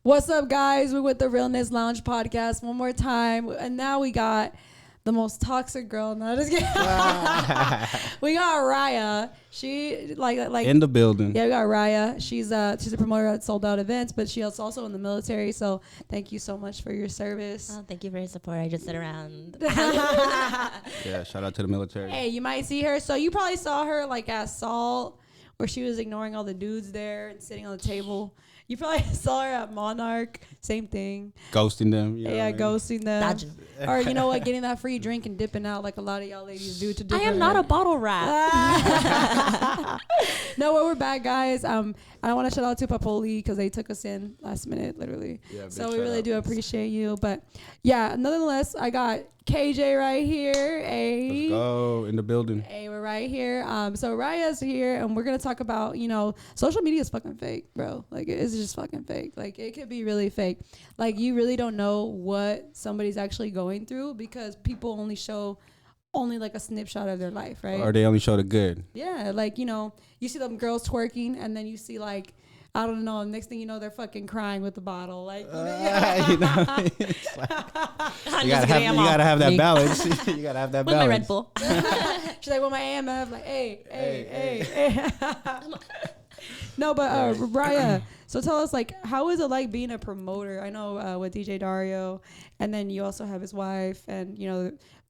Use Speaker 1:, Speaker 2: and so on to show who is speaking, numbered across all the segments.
Speaker 1: What's up, guys? We're with the Realness Lounge podcast one more time, and now we got the most toxic girl. No, just kidding. We got Ryah. She like
Speaker 2: in the building.
Speaker 1: Yeah, we got Ryah. She's a promoter at Sold Out Events, but she is also in the military. So thank you so much for your service.
Speaker 3: Oh, thank you for your support. I just sit around.
Speaker 2: Yeah, shout out to the military.
Speaker 1: Hey, you might see her. So you probably saw her like at Salt, where she was ignoring all the dudes there and sitting on the table. You probably saw her at Monarch. Same thing.
Speaker 2: Ghosting them.
Speaker 1: Yeah, ghosting them.
Speaker 3: Dodging.
Speaker 1: Or you know what, getting that free drink and dipping out like a lot of y'all ladies do.
Speaker 3: I am not a bottle rat.
Speaker 1: No, we're back, guys. I want to shout out to Papoli because they took us in last minute, literally. Yeah, so we really do appreciate you. But yeah, nonetheless, I got KJ right here. Hey.
Speaker 2: Let's go in the building.
Speaker 1: Hey, we're right here. So Ryah's here, and we're gonna talk about, social media is fucking fake, bro. Like, it's just fucking fake. Like, it could be really fake. Like, you really don't know what somebody's actually going through because people only show like a snapshot of their life, right?
Speaker 2: Or they only show the good.
Speaker 1: Yeah, like, you see them girls twerking, and then you see like, I don't know, next thing you know, they're fucking crying with the bottle. Like,
Speaker 2: you gotta have that balance. You gotta have that
Speaker 3: with
Speaker 2: balance.
Speaker 3: my Red Bull.
Speaker 1: She's like, with my AMF, like, hey. No, but Ryah, so tell us, like, how is it like being a promoter? I know with DJ Dario, and then you also have his wife, and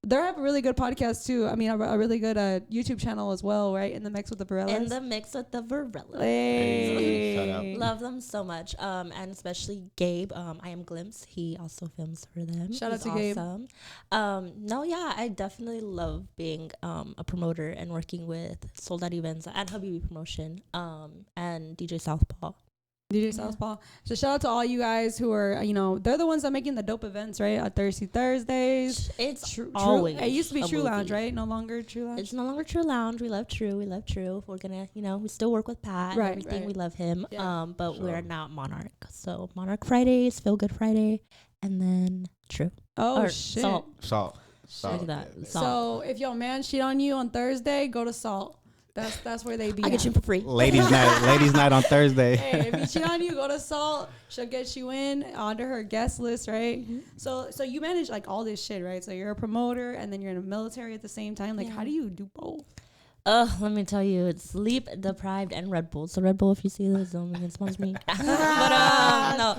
Speaker 1: they have a really good podcast too. I mean, a really good YouTube channel as well, right? In the mix with the Varellas.
Speaker 3: In the mix with the Varellas.
Speaker 1: Hey.
Speaker 2: Shout out.
Speaker 3: Love them so much. And especially Gabe. I am Glimpse. He also films for them.
Speaker 1: Shout out to
Speaker 3: awesome. Gabe. I definitely love being a promoter and working with Sold Out Events and Habibi Promotion and DJ Southpaw.
Speaker 1: DJ Southpaw. So shout out to all you guys who are, they're the ones that are making the dope events, right? At Thirsty Thursdays.
Speaker 3: It's always.
Speaker 1: It used to be True Lounge, right? No longer True Lounge.
Speaker 3: It's no longer True Lounge. We love True. We're gonna, we still work with Pat.
Speaker 1: Right,
Speaker 3: and everything.
Speaker 1: right.
Speaker 3: We love him.
Speaker 1: Yeah.
Speaker 3: But we're now Monarch. So Monarch Fridays, Feel Good Friday, and then True.
Speaker 1: Oh,
Speaker 3: or
Speaker 1: shit.
Speaker 3: Salt.
Speaker 2: Salt.
Speaker 3: Like that.
Speaker 2: Yeah,
Speaker 3: Salt.
Speaker 1: So if your man cheat on you on Thursday, go to Salt. That's where they be.
Speaker 3: I get you for free.
Speaker 2: Ladies night on Thursday.
Speaker 1: Hey, if you cheat on you, go to Salt. She'll get you in under her guest list, right?
Speaker 3: Mm-hmm.
Speaker 1: So you manage like all this shit, right? So you're a promoter and then you're in the military at the same time. Like, how do you do both?
Speaker 3: Let me tell you, it's sleep deprived and Red Bull. So Red Bull, if you see this, don't even sponsor me. But no.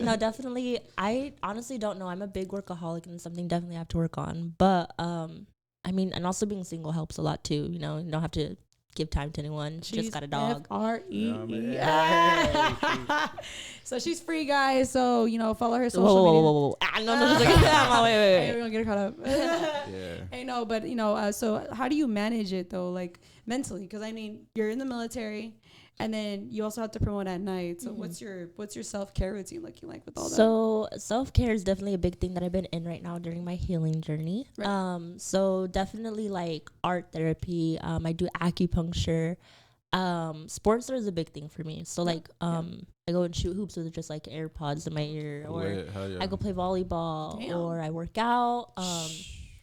Speaker 3: No, definitely. I honestly don't know. I'm a big workaholic and something definitely I have to work on. But and also being single helps a lot too. You don't have to give time to anyone. Just got a dog.
Speaker 1: FREE. So she's free, guys. So follow her social media.
Speaker 3: Whoa. No. Wait.
Speaker 1: Hey, we're gonna get her caught up.
Speaker 2: Yeah.
Speaker 1: Hey, no, but so how do you manage it though, like mentally? Because I mean, you're in the military, and then you also have to promote at night. So what's your self-care routine looking like with all that?
Speaker 3: So self-care is definitely a big thing that I've been in right now during my healing journey. Right. So definitely like art therapy. I do acupuncture. Sports is a big thing for me. So like I go and shoot hoops with just like AirPods in my ear, or I go play volleyball. Damn. Or I work out.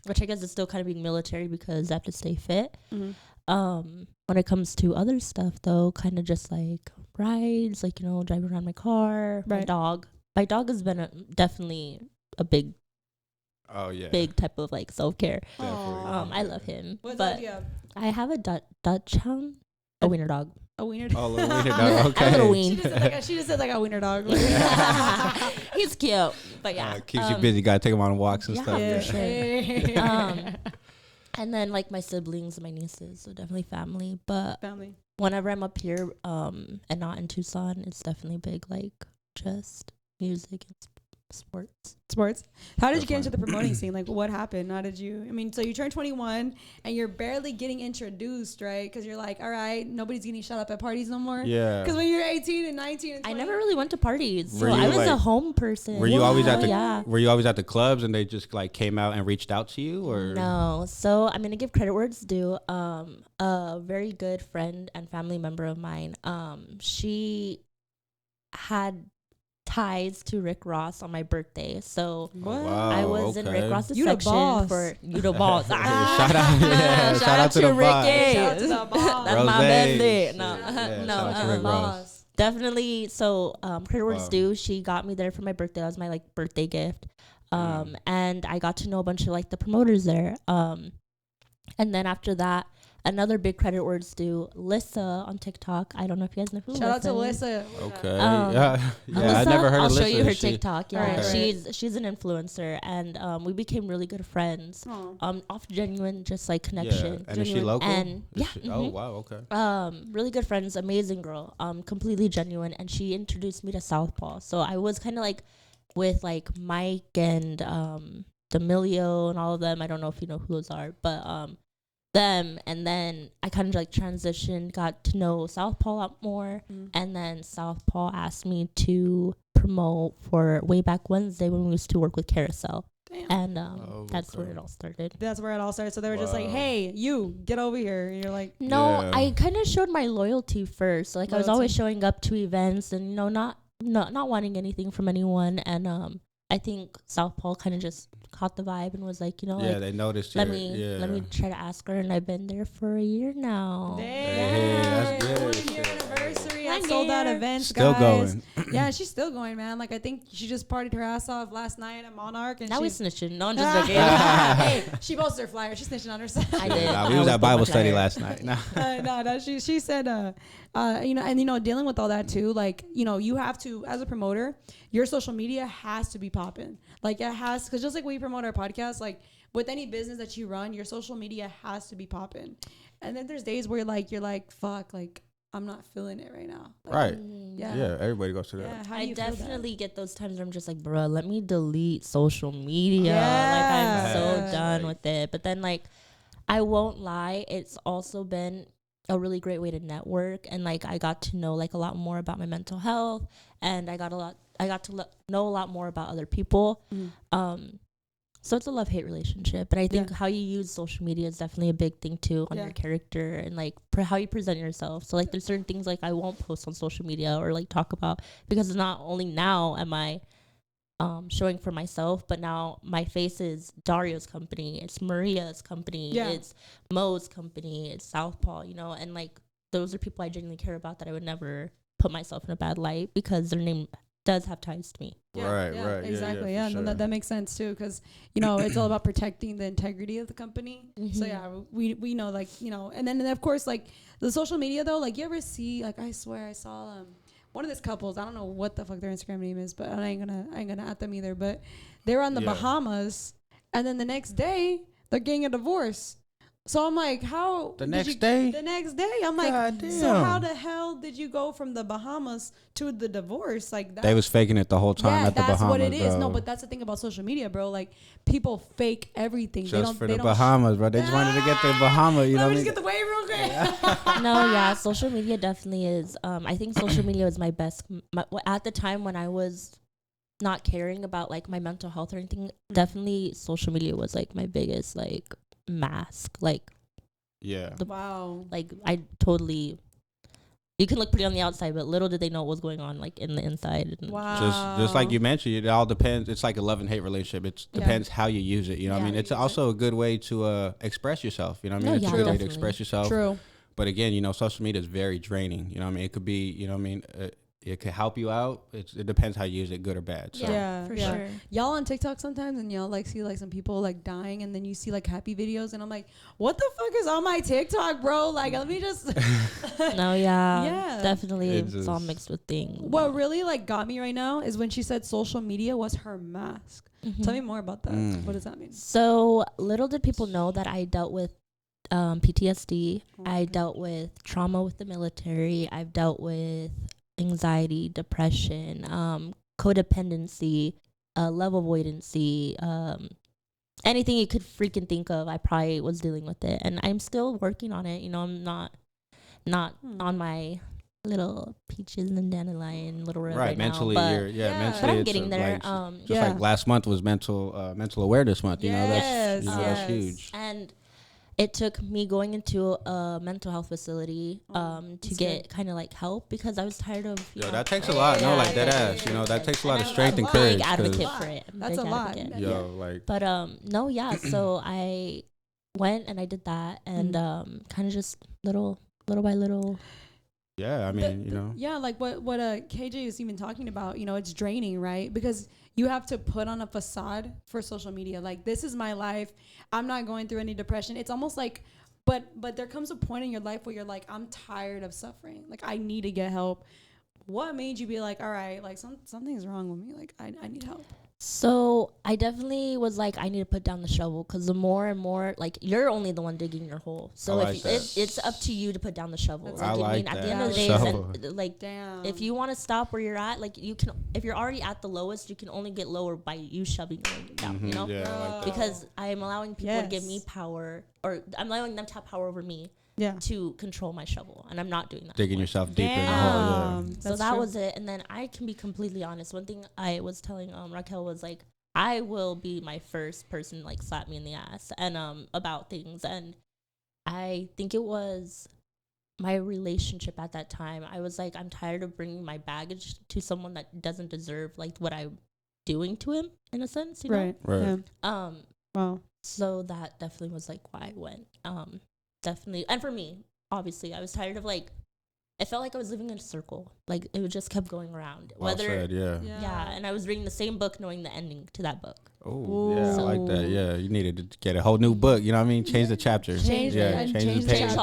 Speaker 3: Which I guess is still kind of being military because I have to stay fit. Mm-hmm. When it comes to other stuff though, kind of just like rides, like driving around my car. Right. My dog has been definitely a big type of like self-care. I love him.
Speaker 1: What
Speaker 3: but
Speaker 1: dog do you have?
Speaker 3: I have a Dutch Hound, a wiener dog.
Speaker 1: A wiener dog.
Speaker 2: Oh, a wiener dog. Okay.
Speaker 3: A little ween.
Speaker 1: She just said like a wiener dog.
Speaker 3: He's cute, but yeah,
Speaker 2: keeps you busy. Gotta take him on walks and stuff.
Speaker 3: Yeah, for sure. And then like my siblings and my nieces, so definitely family. But whenever I'm up here and not in Tucson, it's definitely big like just music and sports.
Speaker 1: How did you get into the promoting scene? Like, what happened? How did you? I mean, so you turned 21 and you're barely getting introduced, right? Because you're like, all right, nobody's getting shut up at parties no more. Yeah. Because when you're 18 and 19 and 20,
Speaker 3: I never really went to parties, so I was a home person.
Speaker 2: Were you always at the Were you always at the clubs and they just like came out and reached out to you, or
Speaker 3: no? So I'm gonna give credit where it's due. A very good friend and family member of mine. She had ties to Rick Ross on my birthday, so I was in Rick Ross's section for you the boss.
Speaker 2: Shout out to the
Speaker 3: Ricky.
Speaker 2: boss.
Speaker 3: That's my bestie. No,
Speaker 2: Rick Ross.
Speaker 3: definitely. So Credit Words
Speaker 2: Wow.
Speaker 3: Do, she got me there for my birthday. That was my like birthday gift. And I got to know a bunch of like the promoters there. And then after that, another big Credit Words Do, Lissa on TikTok. I don't know if you guys know who
Speaker 1: Shout out to
Speaker 3: Lissa is.
Speaker 1: Lissa.
Speaker 2: Okay.
Speaker 3: Alyssa,
Speaker 2: I never heard
Speaker 3: I'll
Speaker 2: of Lissa.
Speaker 3: show you her
Speaker 2: Is she-
Speaker 3: TikTok. Yeah,
Speaker 1: Alright.
Speaker 3: she's an influencer, and we became really good friends.
Speaker 1: Aw.
Speaker 3: Off genuine, just like
Speaker 2: Yeah.
Speaker 3: connection.
Speaker 2: And is she
Speaker 3: Genuine.
Speaker 2: local?
Speaker 3: And
Speaker 2: Is
Speaker 3: yeah,
Speaker 2: she- Oh wow. Okay.
Speaker 3: really good friends, amazing girl, completely genuine, and she introduced me to Southpaw. So I was kind of like with like Mike and D'Amelio and all of them. I don't know if you know who those are, but them, and then I kind of like transitioned, got to know Southpaw a lot more, and then Southpaw asked me to promote for Way Back Wednesday when we used to work with Carousel.
Speaker 1: Damn.
Speaker 3: And that's where it all started.
Speaker 1: That's where it all started. So they were just like,
Speaker 2: Wow.
Speaker 1: "Hey, you get over here." And you're like,
Speaker 3: No,
Speaker 2: Yeah.
Speaker 3: I kind of showed my loyalty first. Like I was always
Speaker 1: Loyalty.
Speaker 3: showing up to events and not wanting anything from anyone. And I think Southpaw kind of just caught the vibe and was like,
Speaker 2: Yeah,
Speaker 3: like,
Speaker 2: they noticed.
Speaker 3: let
Speaker 2: your-
Speaker 3: me try to ask her. And I've been there for a year now.
Speaker 1: "Damn,
Speaker 2: Hey, that's good.
Speaker 1: 1 year anniversary at
Speaker 3: One
Speaker 1: sold out
Speaker 3: year.
Speaker 1: events,
Speaker 2: Still
Speaker 1: guys."
Speaker 2: going.
Speaker 1: Yeah, she's still going, man. Like I think she just partied her ass off last night at Monarch, and
Speaker 3: Now we
Speaker 1: she's
Speaker 3: snitching. No, I'm just joking.
Speaker 1: hey, she posted her flyer. She's snitching on herself.
Speaker 3: I did.
Speaker 2: Nah,
Speaker 3: I
Speaker 2: we was
Speaker 3: always
Speaker 2: at
Speaker 3: put
Speaker 2: Bible
Speaker 3: my
Speaker 2: study
Speaker 3: flyer.
Speaker 2: last night. Nah.
Speaker 1: No, she said, dealing with all that too, like, you have to, as a promoter, your social media has to be popping. Like it has, because just like we promote our podcast, like with any business that you run, your social media has to be popping. And then there's days where you're like, fuck, like I'm not feeling it right now. Like,
Speaker 2: Right.
Speaker 1: Yeah.
Speaker 2: Yeah. Everybody goes through
Speaker 1: Yeah.
Speaker 2: that.
Speaker 1: How do
Speaker 3: I
Speaker 1: you feel that?
Speaker 3: definitely get those times where I'm just like, bro, let me delete social media. Like I'm so
Speaker 1: Yeah.
Speaker 3: done with it. But then like, I won't lie, it's also been a really great way to network, and like I got to know like a lot more about my mental health, and I got to know a lot more about other people. So it's a love-hate relationship, and I think how you use social media is definitely a big thing too on your character and like how you present yourself. So like there's certain things like I won't post on social media or like talk about, because not only now am I showing for myself, but now my face is Dario's company, it's Maria's company, it's Mo's company, it's Southpaw, and like those are people I genuinely care about, that I would never put myself in a bad light because their name does have ties to me.
Speaker 2: Right.
Speaker 1: Exactly.
Speaker 2: Yeah.
Speaker 1: No, that makes sense too, because it's all about protecting the integrity of the company. So yeah, we know, like, and then of course, like the social media though, like you ever see, like I swear I saw one of these couples, I don't know what the fuck their Instagram name is, but I ain't gonna at them either, but they were on the Bahamas, and then the next day they're getting a divorce. So I'm like, how
Speaker 2: The next day?
Speaker 1: The next day, I'm like,
Speaker 2: God
Speaker 1: so
Speaker 2: damn.
Speaker 1: how the hell did you go from the Bahamas to the divorce? Like that.
Speaker 2: They was faking it the whole time at the Bahamas,
Speaker 1: that's what it is.
Speaker 2: bro.
Speaker 1: No, but that's the thing about social media, bro. Like people fake everything.
Speaker 2: Just for the Bahamas, bro. They just wanted to get the Bahamas, you know
Speaker 1: Let
Speaker 2: what I
Speaker 1: me
Speaker 2: mean?
Speaker 1: just get the wave real quick.
Speaker 3: No, yeah, social media definitely is. I think social media was my best. At the time when I was not caring about like my mental health or anything, definitely social media was like my biggest like mask. Like,
Speaker 2: Yeah.
Speaker 1: Wow.
Speaker 3: like I totally. You can look pretty on the outside, but little did they know what was going on like in the inside.
Speaker 1: Wow.
Speaker 2: Just like you mentioned, it all depends. It's like a love and hate relationship. It depends how you use it. You know what I mean? It's also a good way to express yourself. You know what I mean? It's a good way to express yourself.
Speaker 1: True.
Speaker 2: But again, social media is very draining. You know what I mean? It could be, it could help you out. It depends how you use it, good or bad. So.
Speaker 1: Yeah,
Speaker 3: for
Speaker 1: yeah.
Speaker 3: sure.
Speaker 1: Y'all on TikTok sometimes, and y'all like see like some people like dying, and then you see like happy videos, and I'm like, what the fuck is on my TikTok, bro? Like, let me just.
Speaker 3: No, yeah,
Speaker 1: Yeah.
Speaker 3: definitely.
Speaker 2: It's
Speaker 3: It's all
Speaker 2: just-
Speaker 3: mixed with things.
Speaker 1: What really like got me right now is when she said social media was her mask. Tell me more about that. What does that mean?
Speaker 3: So little did people know that I dealt with PTSD. I dealt with trauma with the military. I've dealt with anxiety, depression, codependency, love avoidancy, anything you could freaking think of. I probably was dealing with it, and I'm still working on it. I'm not on my little peaches and dandelion little road right
Speaker 2: mentally,
Speaker 3: now,
Speaker 2: mentally,
Speaker 3: but I'm
Speaker 2: it's
Speaker 3: getting there.
Speaker 2: Like, just like last month was mental awareness month.
Speaker 1: Yes,
Speaker 2: That's huge.
Speaker 3: And it took me going into a mental health facility to get kind of like help, because I was tired of.
Speaker 2: That takes a lot. No, like dead ass. That takes a lot of strength and courage.
Speaker 3: Big advocate for it.
Speaker 1: That's a lot.
Speaker 3: But no, yeah. So I went and I did that, and kind of just little by little.
Speaker 2: Yeah, I mean,
Speaker 1: Yeah, like what KJ is even talking about, it's draining, right? Because you have to put on a facade for social media. Like, this is my life. I'm not going through any depression. It's almost like, but there comes a point in your life where you're like, I'm tired of suffering. Like, I need to get help. What made you be like, all right, like something's wrong with me. Like, I need help.
Speaker 3: So I definitely was like, I need to put down the shovel, because the more and more, like, you're only the one digging your hole. So it's up to you to put down the shovel.
Speaker 2: I like
Speaker 3: at
Speaker 2: that.
Speaker 3: the end of the day, like,
Speaker 1: damn.
Speaker 3: If you want to stop where you're at, like, you can. If you're already at the lowest, you can only get lower by you shoving it down.
Speaker 2: Mm-hmm,
Speaker 3: You know,
Speaker 2: yeah, I like
Speaker 3: because I am allowing people to give me power, or I'm allowing them to have power over me.
Speaker 1: Yeah.
Speaker 3: To control my shovel, and I'm not doing that.
Speaker 2: Digging yourself deeper in the hole. Yeah.
Speaker 3: So that was it. And then I can be completely honest. One thing I was telling Raquel was like, I will be my first person to, like, slap me in the ass and about things. And I think it was my relationship at that time. I was like, I'm tired of bringing my baggage to someone that doesn't deserve, like, what I'm doing to him, in a sense, you know?
Speaker 2: Right.
Speaker 1: Yeah. Wow.
Speaker 3: So that definitely was, like, why I went. Definitely. And for me, obviously, I was tired of, like, I felt like I was living in a circle. Like, it just kept going around.
Speaker 2: Well said, yeah.
Speaker 3: And I was reading the same book knowing the ending to that book.
Speaker 2: Oh, yeah, I like that. Yeah, you needed to get a whole new book. You know what I mean? Change the chapter.
Speaker 1: Change
Speaker 3: the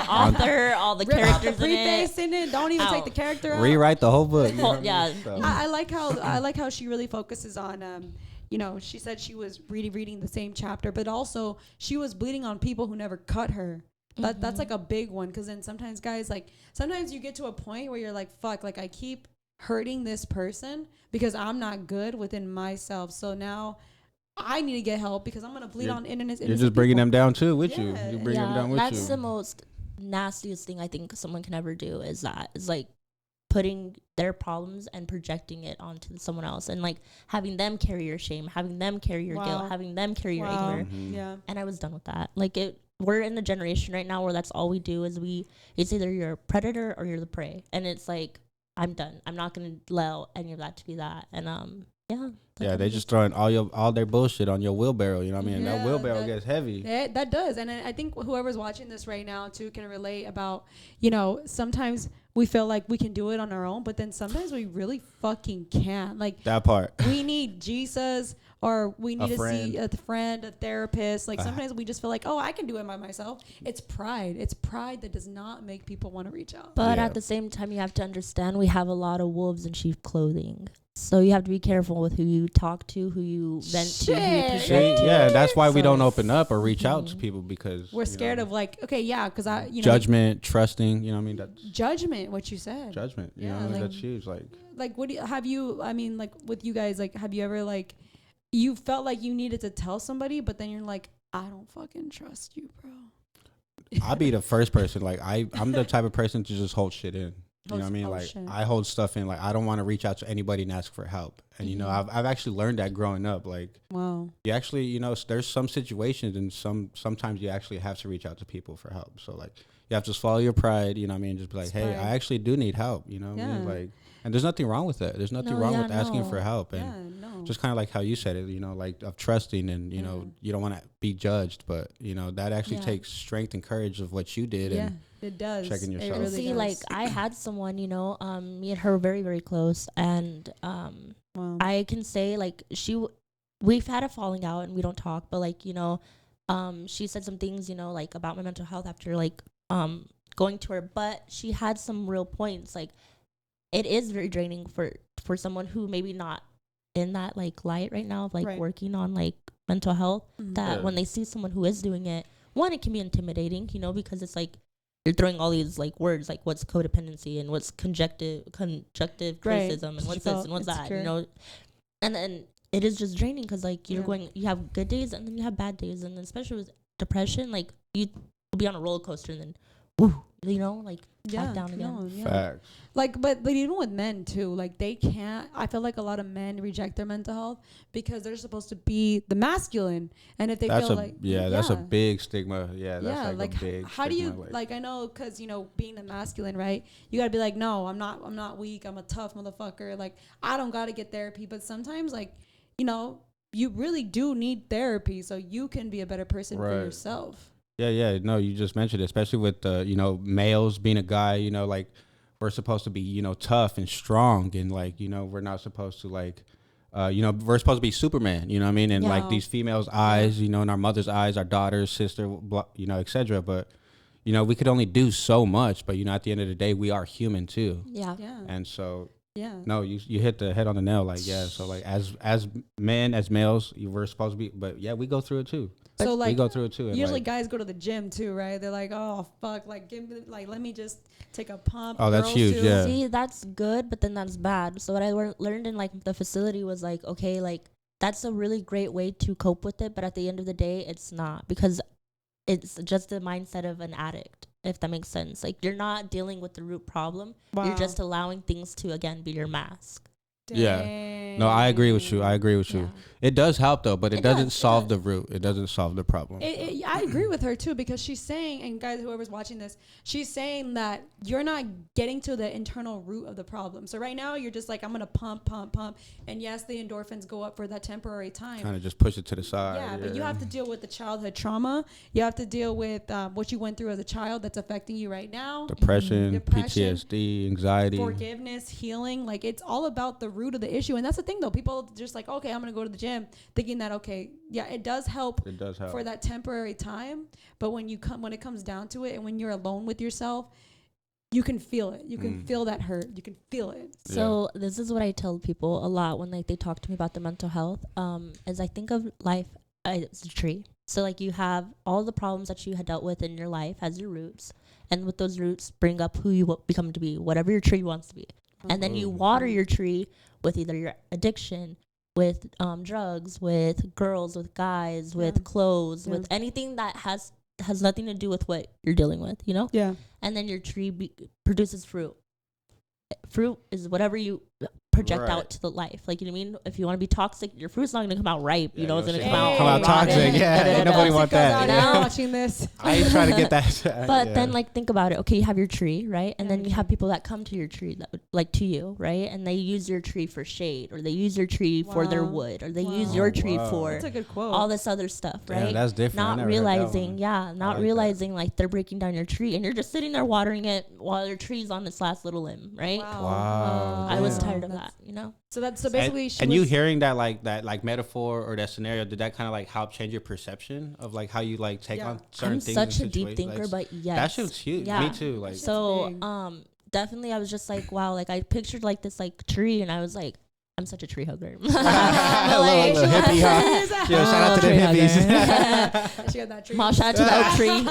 Speaker 3: author, all the characters
Speaker 1: in it. Don't even take the character out.
Speaker 2: Rewrite the whole book.
Speaker 3: So.
Speaker 1: I like how she really focuses on she said she was reading the same chapter, but also she was bleeding on people who never cut her. That's like a big one, because then sometimes guys, like, sometimes you get to a point where you're like, fuck, like, I keep hurting this person because I'm not good within myself. So now I need to get help because I'm gonna bleed on internet.
Speaker 2: You're just bringing them down too with you. You bring them down with you.
Speaker 3: That's the most nastiest thing I think someone can ever do. Is like putting their problems and projecting it onto someone else, and like having them carry your shame, having them carry your guilt, having them carry your anger.
Speaker 1: Yeah.
Speaker 3: And I was done with that. Like, we're in a generation right now where that's all we do is it's either you're a predator or you're the prey. And it's like, I'm done. I'm not going to allow any of that to be that. And
Speaker 2: they just throwing all their bullshit on your wheelbarrow. You know what I mean? That wheelbarrow gets heavy.
Speaker 1: That does. And I think whoever's watching this right now too can relate about, sometimes we feel like we can do it on our own, but then sometimes we really fucking can't. Like, that part. We need Jesus, or we need to see a friend, a therapist. Like, sometimes we just feel like, oh, I can do it by myself. It's pride. It's pride that does not make people want to reach out.
Speaker 3: But at the same time, you have to understand we have a lot of wolves in sheep clothing. So you have to be careful with who you talk to, who you vent to, who you present to.
Speaker 2: Yeah, that's why we don't open up or reach out to people, because
Speaker 1: we're scared of, like, because
Speaker 2: judgment, trusting. You know what I mean? That's
Speaker 1: judgment. What you said.
Speaker 2: Judgment. You know what I mean? That's huge.
Speaker 1: Like, what do you? I mean, like, with you guys, like, have you ever, like, you felt like you needed to tell somebody, but then you're like, I don't fucking trust you, bro.
Speaker 2: I'll be the first person. Like, I'm the type of person to just hold shit in. You know what I mean? Like, shit. I hold stuff in. Like, I don't want to reach out to anybody and ask for help. And, I've actually learned that growing up. Like, wow. You actually, there's some situations and sometimes you actually have to reach out to people for help. So, like, you have to swallow your pride, you know what I mean? Just be like, hey, I actually do need help, you know what I mean? Like, and there's nothing wrong with that. There's nothing wrong with asking for help. And just kind of like how you said it, like, of trusting and, you don't want to be judged. But, that actually takes strength and courage of what you did. And
Speaker 1: it does.
Speaker 2: Checking yourself.
Speaker 1: Really
Speaker 3: See,
Speaker 1: does.
Speaker 3: like, I had someone, me and her were very, very close. And I can say, like, we've had a falling out and we don't talk. But, like, she said some things, like, about my mental health after, like, going to her. But she had some real points. Like, it is very draining for someone who maybe not in that, like, light right now of, like, working on, like, mental health, that when they see someone who is doing it, one, it can be intimidating, because it's like you're throwing all these, like, words, like, what's codependency and what's conjunctive criticism and what's this and what's that, and then it is just draining because, like, you have good days and then you have bad days, and then especially with depression, like, you be on a roller coaster and then like back down again.
Speaker 2: Facts.
Speaker 1: Like, but even with men too, like, they can't. I feel like a lot of men reject their mental health because they're supposed to be the masculine, and if they
Speaker 2: that's
Speaker 1: feel
Speaker 2: that's a big stigma. That's like a big.
Speaker 1: How do you like? I know, because being the masculine, right? You gotta be like, no, I'm not weak. I'm a tough motherfucker. Like, I don't gotta get therapy, but sometimes, like, you really do need therapy so you can be a better person for yourself.
Speaker 2: Yeah. No, you just mentioned it, especially with males being a guy. Like we're supposed to be tough and strong, and like we're not supposed to like. We're supposed to be Superman, you know what I mean? And like these females' eyes, in our mother's eyes, our daughter's sister, etc. But, we could only do so much. But, at the end of the day, we are human too.
Speaker 3: Yeah.
Speaker 2: And so, no, you hit the head on the nail. Like, yeah. So like as men, as males, we're supposed to be. But yeah, we go through it too.
Speaker 1: So like
Speaker 2: we go through it too.
Speaker 1: Usually guys go to the gym too, right? They're like, oh fuck, like let me just take a pump.
Speaker 2: Oh, that's huge.
Speaker 1: Too.
Speaker 2: Yeah.
Speaker 3: See, that's good, but then that's bad. So what I learned in like the facility was like, okay, like that's a really great way to cope with it, but at the end of the day, it's not, because it's just the mindset of an addict, if that makes sense. Like you're not dealing with the root problem. Wow. You're just allowing things to again be your mask.
Speaker 1: Dang.
Speaker 2: Yeah. No, I agree with you. Yeah. It does help though, but it doesn't solve the root. It doesn't solve the problem.
Speaker 1: I agree with her too, because she's saying, and guys, whoever's watching this, she's saying that you're not getting to the internal root of the problem. So right now you're just like, I'm going to pump. And yes, the endorphins go up for that temporary time.
Speaker 2: Kind of just push it to the side.
Speaker 1: Yeah, but you have to deal with the childhood trauma. You have to deal with what you went through as a child that's affecting you right now.
Speaker 2: Depression, PTSD, anxiety.
Speaker 1: Forgiveness, healing. Like it's all about the root of the issue. And that's the thing though. People just like, okay, I'm going to go to the gym thinking that, okay, yeah, it does help for that temporary time. But when it comes down to it, and when you're alone with yourself, you can feel it. You can feel that hurt. You can feel it.
Speaker 3: So this is what I tell people a lot when like they talk to me about their mental health. Is I think of life as a tree. So like you have all the problems that you had dealt with in your life as your roots, and with those roots bring up who you become to be, whatever your tree wants to be. And then you water your tree with either your addiction, with drugs, with girls, with guys, with clothes, with anything that has nothing to do with what you're dealing with,
Speaker 1: Yeah.
Speaker 3: And then your tree produces fruit. Fruit is whatever you project out to the life. Like, you know what I mean? If you want to be toxic, your fruit's not going to come out ripe. It's going to come out
Speaker 2: toxic. Yeah, nobody want that.
Speaker 1: Watching this.
Speaker 2: I ain't trying to get that.
Speaker 3: But then, like, think about it. Okay, you have your tree, right? And then you have people that come to your tree, like to you, right? And they use your tree for shade, or they use your tree for their wood, or they use your tree for
Speaker 1: that's a good quote.
Speaker 3: all this other stuff, right?
Speaker 2: Yeah, that's different.
Speaker 3: Not realizing, like they're breaking down your tree, and you're just sitting there watering it while your tree's on its last little limb, right?
Speaker 2: Wow.
Speaker 3: I was tired of that,
Speaker 1: So basically,
Speaker 2: and you hearing that metaphor or that scenario, did that kind of like help change your perception of like how you like take on certain things?
Speaker 3: I'm such a deep thinker, like, but yes,
Speaker 2: that shit's huge. Yeah. Me too. Like
Speaker 3: so, definitely, I was just like, wow, like I pictured like this like tree, and I was like, I'm such a tree hugger. Like,
Speaker 2: hippie, huh? Yo, shout out to the hippies.
Speaker 1: She got that tree.
Speaker 3: Shout out to the oak tree.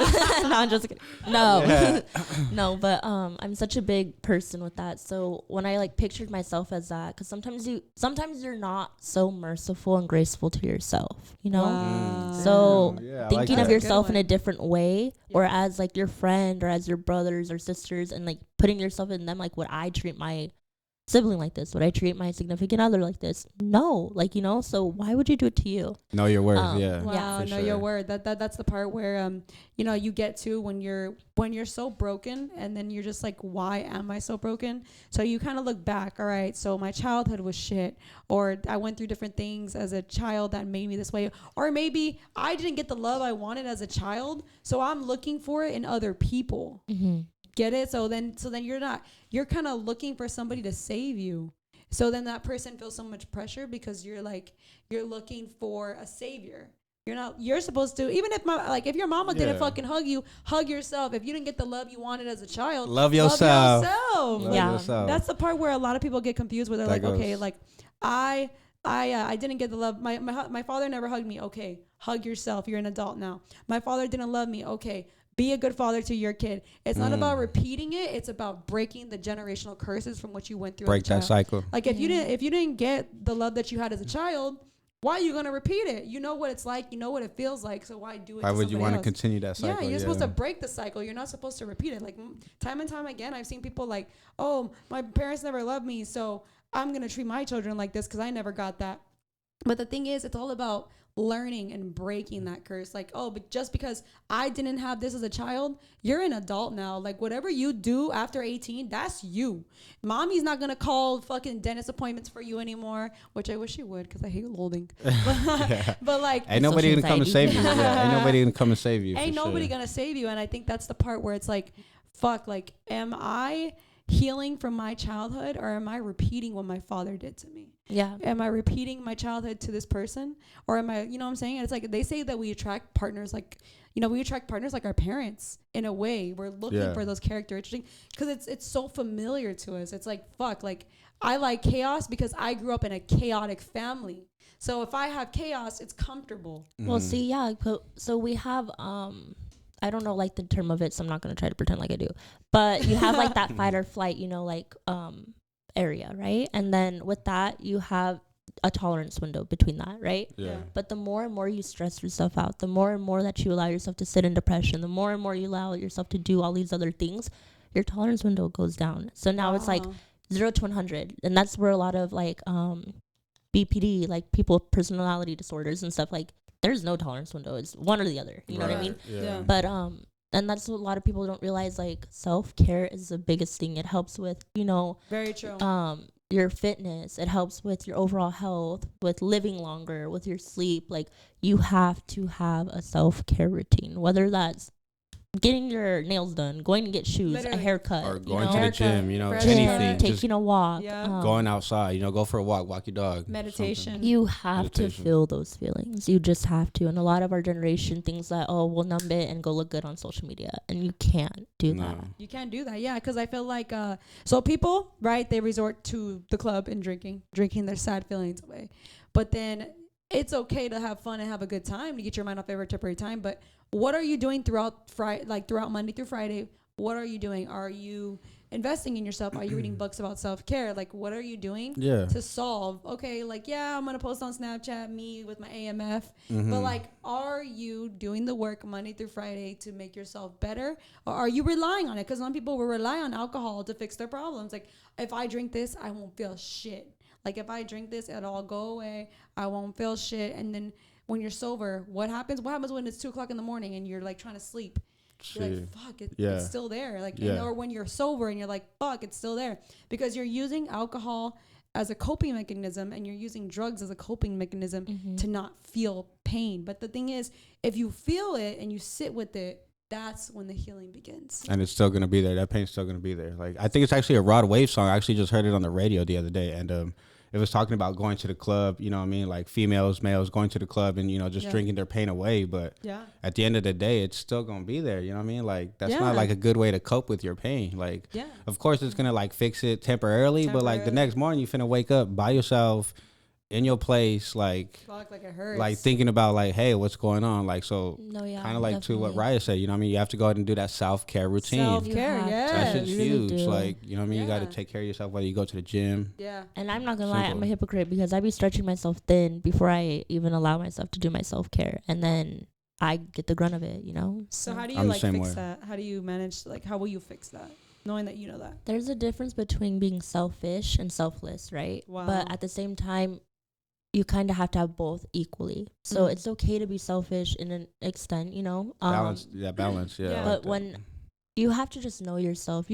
Speaker 3: No, I'm just kidding. No, no, but I'm such a big person with that. So when I like pictured myself as that, because sometimes you're not so merciful and graceful to yourself, Wow. So thinking of yourself in a different way, or as like your friend, or as your brothers or sisters, and like putting yourself in them, like would I treat my sibling like this? Would I treat my significant other like this? No, like so why would you do it to you?
Speaker 2: Know your worth.
Speaker 1: Wow, know your worth. That's the part where you get to when you're so broken, and then you're just like, why am I so broken? So you kind of look back. All right, so my childhood was shit, or I went through different things as a child that made me this way, or maybe I didn't get the love I wanted as a child, so I'm looking for it in other people. Get it? So then you're kind of looking for somebody to save you. So then that person feels so much pressure, because you're looking for a savior. You're supposed to, even if your mama didn't fucking hug you, hug yourself. If you didn't get the love you wanted as a child,
Speaker 2: love yourself.
Speaker 1: Love yourself. That's the part where a lot of people get confused, where they're like, okay, like I didn't get the love. My father never hugged me. Okay, hug yourself. You're an adult now. My father didn't love me. Okay, be a good father to your kid. It's not about repeating it. It's about breaking the generational curses from what you went through.
Speaker 2: Break that cycle.
Speaker 1: Like if you didn't get the love that you had as a child, why are you gonna repeat it? You know what it's like. You know what it feels like. So why do it?
Speaker 2: Why would you want
Speaker 1: to
Speaker 2: continue that cycle?
Speaker 1: Yeah, you're supposed to break the cycle. You're not supposed to repeat it. Like time and time again, I've seen people like, oh, my parents never loved me, so I'm gonna treat my children like this because I never got that. But the thing is, it's all about learning and breaking that curse. Like, oh, but just because I didn't have this as a child, you're an adult now. Like, whatever you do after 18, that's you. Mommy's not gonna call fucking dentist appointments for you anymore, which I wish she would, because I hate holding. But like,
Speaker 2: ain't nobody gonna come and save you. Yeah, ain't nobody gonna come and save you.
Speaker 1: Ain't nobody gonna save you. And I think that's the part where it's like, fuck, like, am I healing from my childhood, or am I repeating what my father did to me?
Speaker 3: Yeah.
Speaker 1: Am I repeating my childhood to this person, or am I, you know what I'm saying? And it's like, they say that we attract partners like, you know, we attract partners like our parents in a way. We're looking for those characteristics because it's so familiar to us. It's like, fuck, like, I like chaos because I grew up in a chaotic family. So if I have chaos, it's comfortable.
Speaker 3: Well, see, yeah. So we have, I don't know like the term of it, so I'm not going to try to pretend like I do. But you have like that fight or flight, you know, like area, right? And then with that, you have a tolerance window between that, right?
Speaker 2: Yeah.
Speaker 3: But the more and more you stress yourself out, the more and more that you allow yourself to sit in depression, the more and more you allow yourself to do all these other things, your tolerance window goes down. So now it's like 0 to 100. And that's where a lot of like BPD, like people with personality disorders and stuff, like there's no tolerance window. It's one or the other. You know what I mean?
Speaker 1: Yeah.
Speaker 3: But and that's what a lot of people don't realize. Like self-care is the biggest thing. It helps with, you know,
Speaker 1: very true.
Speaker 3: Your fitness. It helps with your overall health, with living longer, with your sleep. Like you have to have a self-care routine, whether that's getting your nails done, going to get shoes, a haircut,
Speaker 2: or going to the gym, you know, anything,
Speaker 3: taking a walk,
Speaker 2: going outside, you know, go for a walk your dog,
Speaker 1: meditation.
Speaker 2: something.
Speaker 3: You have to feel those feelings. You just have to. And a lot of our generation thinks that, oh, we'll numb it and go look good on social media, and you can't do that.
Speaker 1: You can't do that, yeah, because I feel like so people, right, they resort to the club and drinking their sad feelings away, but then it's okay to have fun and have a good time to get your mind off every temporary time. But what are you doing throughout throughout Monday through Friday? What are you doing? Are you investing in yourself? Are you reading books about self-care? Like, what are you doing to solve? Okay, like, yeah, I'm going to post on Snapchat, me with my AMF. But, like, are you doing the work Monday through Friday to make yourself better? Or are you relying on it? Because some people will rely on alcohol to fix their problems. Like, if I drink this, I won't feel shit. Like, if I drink this, it'll all go away. I won't feel shit. And then when you're sober, what happens? What happens when it's 2 o'clock in the morning and you're, like, trying to sleep? You're like, fuck, it's still there. Like, or when you're sober and you're like, fuck, it's still there. Because you're using alcohol as a coping mechanism and you're using drugs as a coping mechanism to not feel pain. But the thing is, if you feel it and you sit with it, that's when the healing begins.
Speaker 2: And it's still going to be there. That pain's still going to be there. Like, I think it's actually a Rod Wave song. I actually just heard it on the radio the other day. And it was talking about going to the club, you know what I mean? Like females, males going to the club and, you know, just drinking their pain away. But at the end of the day, it's still going to be there. You know what I mean? Like, that's not like a good way to cope with your pain. Like, of course, it's going to like fix it temporarily. But like the next morning, you finna wake up by yourself in your place, like
Speaker 1: it hurts.
Speaker 2: Like thinking about like, hey, what's going on? Like, so kind of like to what Ryah said, you know what I mean? You have to go ahead and do that self-care routine.
Speaker 1: Self-care,
Speaker 2: That shit's huge.
Speaker 3: Really
Speaker 2: like, you know what I mean? You got to take care of yourself, whether you go to the gym.
Speaker 1: Yeah.
Speaker 3: And I'm not going to lie, I'm a hypocrite because I be stretching myself thin before I even allow myself to do my self-care. And then I get the grunt of it, you know?
Speaker 1: So how do you like fix that? How do you manage, like, how will you fix that? Knowing that you know that.
Speaker 3: There's a difference between being selfish and selfless, right?
Speaker 1: Wow.
Speaker 3: But at the same time, you kind of have to have both equally. So it's okay to be selfish in an extent, you know.
Speaker 2: Balance.
Speaker 3: But when you have to just know yourself.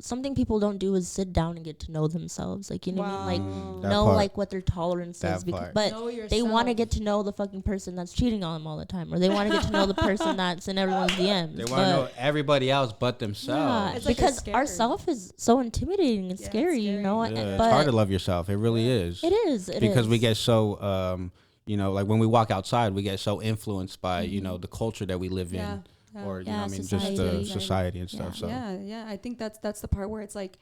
Speaker 3: Something people don't do is sit down and get to know themselves. Like, you know what I mean? Like, know like what their tolerance is. But they want to get to know the fucking person that's cheating on them all the time, or they want to get to know the person that's in everyone's DMs.
Speaker 2: They want to know everybody else but themselves.
Speaker 3: Yeah, it's because ourself is so intimidating and scary, you know.
Speaker 2: Yeah, it's hard to love yourself. It really is.
Speaker 3: It is.
Speaker 2: Because we get so, you know, like when we walk outside, we get so influenced by, you know, the culture that we live in. Or, you know what I mean,
Speaker 3: society.
Speaker 2: just the society and stuff. So
Speaker 1: I think that's the part where it's like,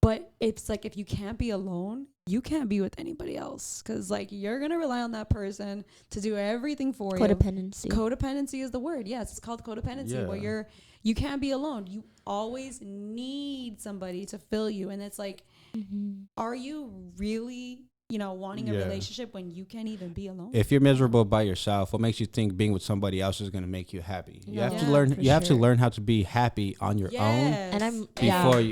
Speaker 1: but it's like, if you can't be alone, you can't be with anybody else, because like you're gonna rely on that person to do everything for you. Codependency is the word. Yes, it's called codependency, where you can't be alone. You always need somebody to fill you, and it's like, are you really, you know, wanting a relationship when you can't even be alone?
Speaker 2: If you're miserable by yourself, what makes you think being with somebody else is going to make you happy? You have to learn. You have to learn how to be happy on your own.
Speaker 3: And I'm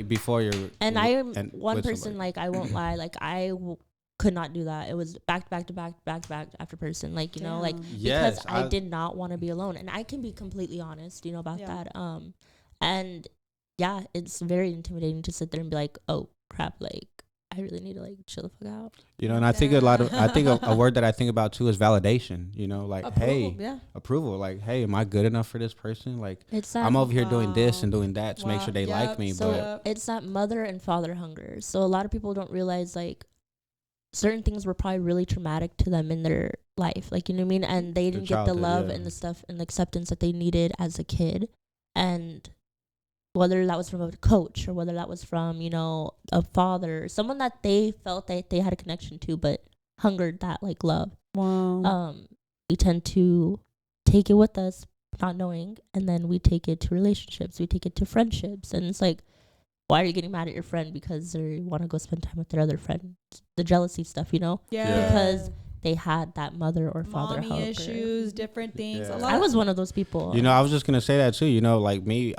Speaker 2: before you're.
Speaker 3: And I am one person. Like, I won't lie. Like, could not do that. It was back to back to back back to back after person, like, you know, like,
Speaker 2: yes,
Speaker 3: because I did not want to be alone, and I can be completely honest, you know, about that. And yeah, it's very intimidating to sit there and be like, oh crap, like I really need to like chill the fuck out.
Speaker 2: You know, and I think a word that I think about too is validation. You know, like approval. Like, hey, am I good enough for this person? Like, I'm over here doing this and doing that to make sure they like me.
Speaker 3: So
Speaker 2: but
Speaker 3: it's that mother and father hunger. So a lot of people don't realize like certain things were probably really traumatic to them in their life, like, you know what I mean, and they didn't get the love and the stuff and the acceptance that they needed as a kid, and whether that was from a coach or whether that was from, you know, a father, someone that they felt that they had a connection to but hungered that like love. We tend to take it with us not knowing, and then we take it to relationships, we take it to friendships, and it's like, why are you getting mad at your friend because they want to go spend time with their other friend? The jealousy stuff, you know? Because they had that mother or father
Speaker 1: mommy issues, different things.
Speaker 3: I was one of those people.
Speaker 2: You know, I was just gonna say that too. You know, like me,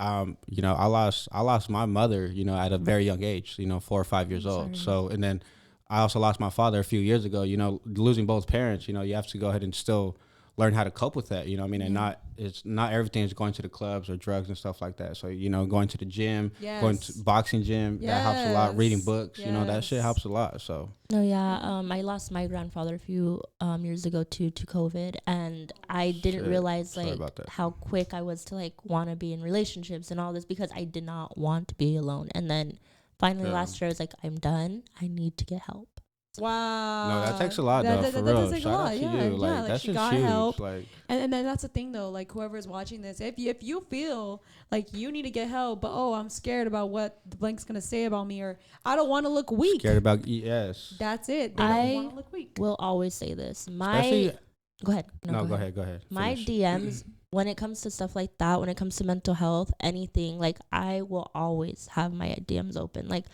Speaker 2: you know, I lost my mother, you know, at a very young age, you know, 4 or 5 years old. So, and then I also lost my father a few years ago. You know, losing both parents, you know, you have to go ahead and still learn how to cope with that, you know what I mean? And not everything is going to the clubs or drugs and stuff like that. So, you know, going to the gym, going to boxing gym, that helps a lot. Reading books, you know, that shit helps a lot. So.
Speaker 3: No, I lost my grandfather a few years ago to COVID, and I didn't realize like how quick I was to like want to be in relationships and all this because I did not want to be alone. And then finally last year I was like, I'm done. I need to get help.
Speaker 1: Wow.
Speaker 2: No, that takes a lot though, for real. That takes a lot.
Speaker 1: Like that's just huge. Help. Like, and then that's the thing though, like whoever's watching this, if you feel like you need to get help, but I'm scared about what the blank's gonna say about me, or I don't want to look weak.
Speaker 2: Scared about
Speaker 1: That's it. They don't want to look weak.
Speaker 3: Will always say this. Go ahead.
Speaker 2: Go ahead.
Speaker 3: My DMs when it comes to stuff like that, when it comes to mental health, anything, like I will always have my DMs open. Like,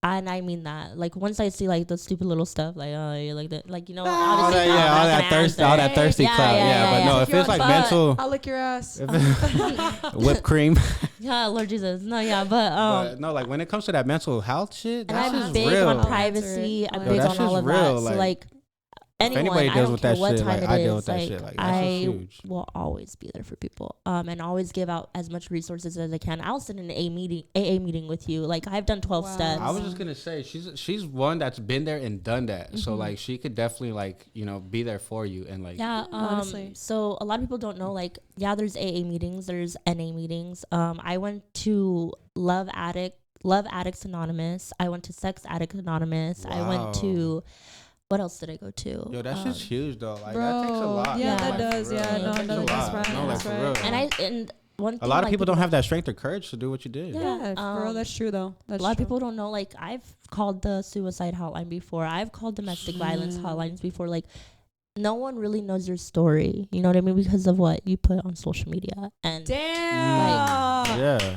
Speaker 3: and I mean that. Like once I see like the stupid little stuff, like you like that, like, you know, obviously
Speaker 2: all that thirsty clout. But no, if it's like mental,
Speaker 1: I'll lick your ass.
Speaker 2: Whipped cream.
Speaker 3: Yeah, Lord Jesus. No, but
Speaker 2: no, like when it comes to that mental health shit, that's
Speaker 3: and I'm big
Speaker 2: real.
Speaker 3: on privacy. I'm big on all of that. So like. Anyone,
Speaker 2: if anybody deals with that shit,
Speaker 3: like
Speaker 2: I deal with that shit. Like, that's huge.
Speaker 3: Will always be there for people, and always give out as much resources as I can. I'll sit in an AA meeting with you. Like I've done 12 steps.
Speaker 2: I was just gonna say she's one that's been there and done that. Mm-hmm. So like she could definitely like, you know, be there for you and like
Speaker 3: honestly. So a lot of people don't know, like, there's AA meetings, there's NA meetings. I went to Love Addicts Anonymous. I went to Sex Addicts Anonymous. Wow. I went to. What else did I go to?
Speaker 2: Yo, that's just huge though. Like that takes a lot.
Speaker 1: Yeah, that does. Yeah, no, that's right.
Speaker 2: No,
Speaker 1: that's
Speaker 2: right.
Speaker 3: And one thing,
Speaker 2: a lot of people don't have that strength or courage to do what you did.
Speaker 1: Yeah, for real, that's true though.
Speaker 3: A lot of people don't know. Like I've called the suicide hotline before. I've called domestic violence hotlines before. Like no one really knows your story. You know what I mean? Because of what you put on social media. And